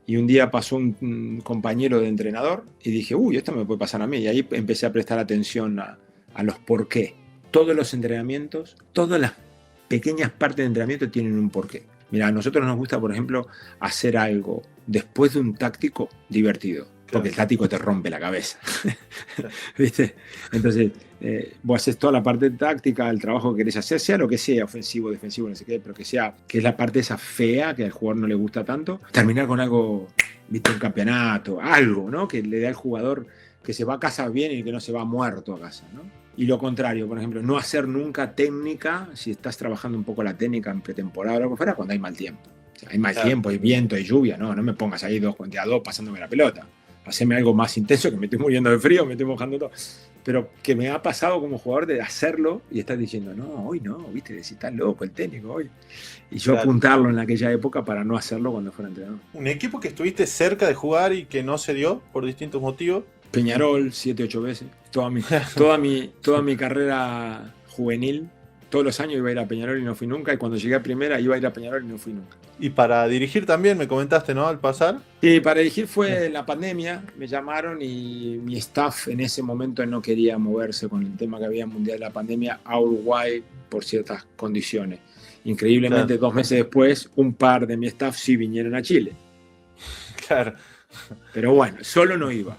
Y un día pasó un compañero de entrenador y dije, uy, esto me puede pasar a mí. Y ahí empecé a prestar atención a los por qué. Todos los entrenamientos, todas las pequeñas partes de entrenamiento tienen un porqué. Mira, a nosotros nos gusta, por ejemplo, hacer algo después de un táctico divertido, porque el táctico te rompe la cabeza. ¿Viste? Entonces, vos haces toda la parte táctica, el trabajo que querés hacer, sea lo que sea, ofensivo, defensivo, no sé qué, pero que es la parte esa fea que al jugador no le gusta tanto, terminar con algo, ¿viste? Un campeonato, algo, ¿no? Que le dé al jugador que se va a casa bien y que no se va muerto a casa, ¿no? Y lo contrario, por ejemplo, no hacer nunca técnica si estás trabajando un poco la técnica en pretemporada o lo que fuera, cuando hay mal tiempo. O sea, hay mal tiempo, hay viento, hay lluvia, no me pongas ahí 2 contra 2 pasándome la pelota. Haceme algo más intenso, que me estoy muriendo de frío, me estoy mojando todo. Pero que me ha pasado como jugador de hacerlo y estar diciendo, no, hoy no, viste, si está loco el técnico hoy. Y yo apuntarlo en aquella época para no hacerlo cuando fuera entrenador. ¿Un equipo que estuviste cerca de jugar y que no se dio por distintos motivos? Peñarol, 7-8 veces. Toda mi carrera juvenil, todos los años iba a ir a Peñarol y no fui nunca. Y cuando llegué a primera iba a ir a Peñarol y no fui nunca. Y para dirigir también, me comentaste, ¿no? Al pasar. Sí, para dirigir fue en la pandemia. Me llamaron y mi staff en ese momento no quería moverse con el tema que había mundial de la pandemia a Uruguay por ciertas condiciones. Increíblemente, 2 meses después, un par de mi staff sí vinieron a Chile. Claro. Pero bueno, solo no iba.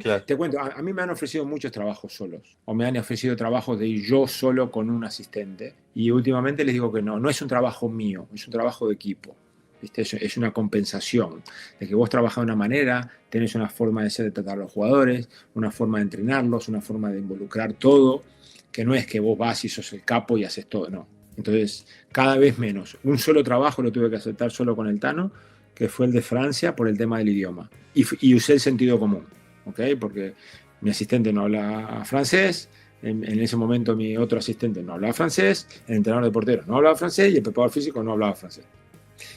Claro. Te cuento, a mí me han ofrecido muchos trabajos solos, o me han ofrecido trabajos de ir yo solo con un asistente, y últimamente les digo que no es un trabajo mío, es un trabajo de equipo. ¿Viste? Es una compensación de que vos trabajás de una manera, tenés una forma de ser, de tratar a los jugadores, una forma de entrenarlos, una forma de involucrar todo, que no es que vos vas y sos el capo y haces todo, no. Entonces, cada vez menos. Un solo trabajo lo tuve que aceptar solo con el Tano, que fue el de Francia por el tema del idioma, y usé el sentido común. ¿Okay? Porque mi asistente no habla francés, en ese momento mi otro asistente no hablaba francés, el entrenador de porteros no hablaba francés y el preparador físico no hablaba francés.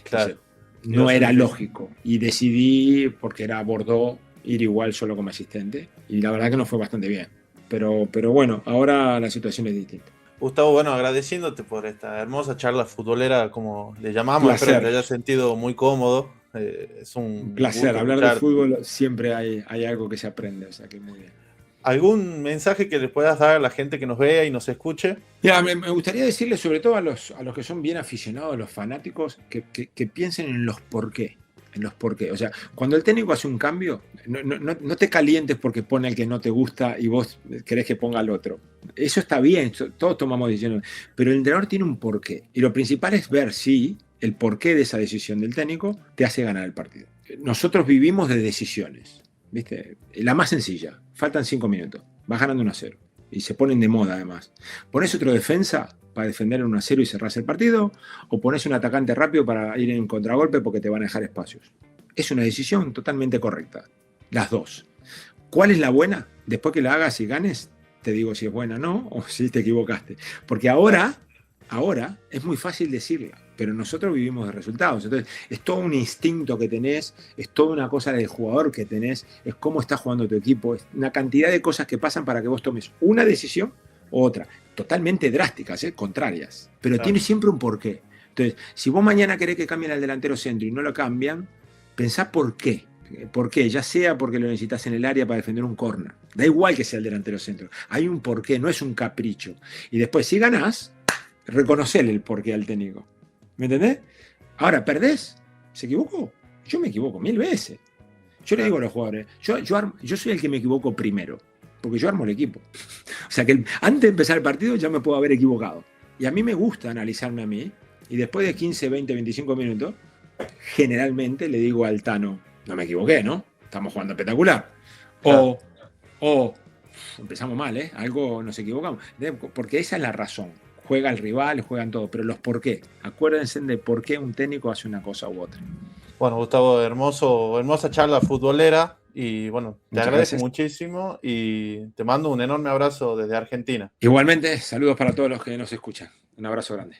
Claro. Entonces, no era lógico. Y decidí, porque era Bordeaux, ir igual solo como asistente. Y la verdad que nos fue bastante bien. Pero bueno, ahora la situación es distinta. Gustavo, bueno, agradeciéndote por esta hermosa charla futbolera, como le llamamos, espero que te hayas sentido muy cómodo. Es un placer, hablar de fútbol siempre hay algo que se aprende, o sea que muy bien. ¿Algún mensaje que le puedas dar a la gente que nos vea y nos escuche? Mira, me gustaría decirle sobre todo a los que son bien aficionados, los fanáticos, que piensen en los por qué. O sea, cuando el técnico hace un cambio, no te calientes porque pone el que no te gusta y vos querés que ponga al otro. Eso está bien, todos tomamos decisiones, pero el entrenador tiene un porqué. Y lo principal es ver si el porqué de esa decisión del técnico te hace ganar el partido. Nosotros vivimos de decisiones, ¿viste? La más sencilla, faltan 5 minutos, vas ganando 1-0 y se ponen de moda además. ¿Pones otro defensa para defender 1-0 y cerrás el partido? ¿O pones un atacante rápido para ir en contragolpe porque te van a dejar espacios? Es una decisión totalmente correcta, las dos. ¿Cuál es la buena? Después que la hagas y ganes, te digo si es buena o no, o si te equivocaste. Porque ahora es muy fácil decirla, pero nosotros vivimos de resultados. Entonces, es todo un instinto que tenés, es toda una cosa del jugador que tenés, es cómo está jugando tu equipo, es una cantidad de cosas que pasan para que vos tomes una decisión u otra, totalmente drásticas, contrarias, pero tiene siempre un porqué. Entonces, si vos mañana querés que cambien al delantero centro y no lo cambian, pensá por qué. ¿Por qué? Ya sea porque lo necesitas en el área para defender un córner. Da igual que sea el delantero centro. Hay un porqué, no es un capricho. Y después, si ganás, reconocele el porqué al técnico. ¿Me entendés? Ahora, ¿perdés? ¿Se equivocó? Yo me equivoco 1000 veces. Yo le digo a los jugadores, yo soy el que me equivoco primero. porque yo armo el equipo. O sea que antes de empezar el partido ya me puedo haber equivocado. Y a mí me gusta analizarme a mí, y después de 15, 20, 25 minutos, generalmente le digo al Tano, no me equivoqué, ¿no? Estamos jugando espectacular. Claro. O empezamos mal, ¿eh? Algo nos equivocamos. Porque esa es la razón. Juega el rival, juegan todo, pero los por qué. Acuérdense de por qué un técnico hace una cosa u otra. Bueno, Gustavo, hermosa charla futbolera y bueno, te Muchas agradezco gracias. muchísimo y te mando un enorme abrazo desde Argentina. Igualmente, saludos para todos los que nos escuchan. Un abrazo grande.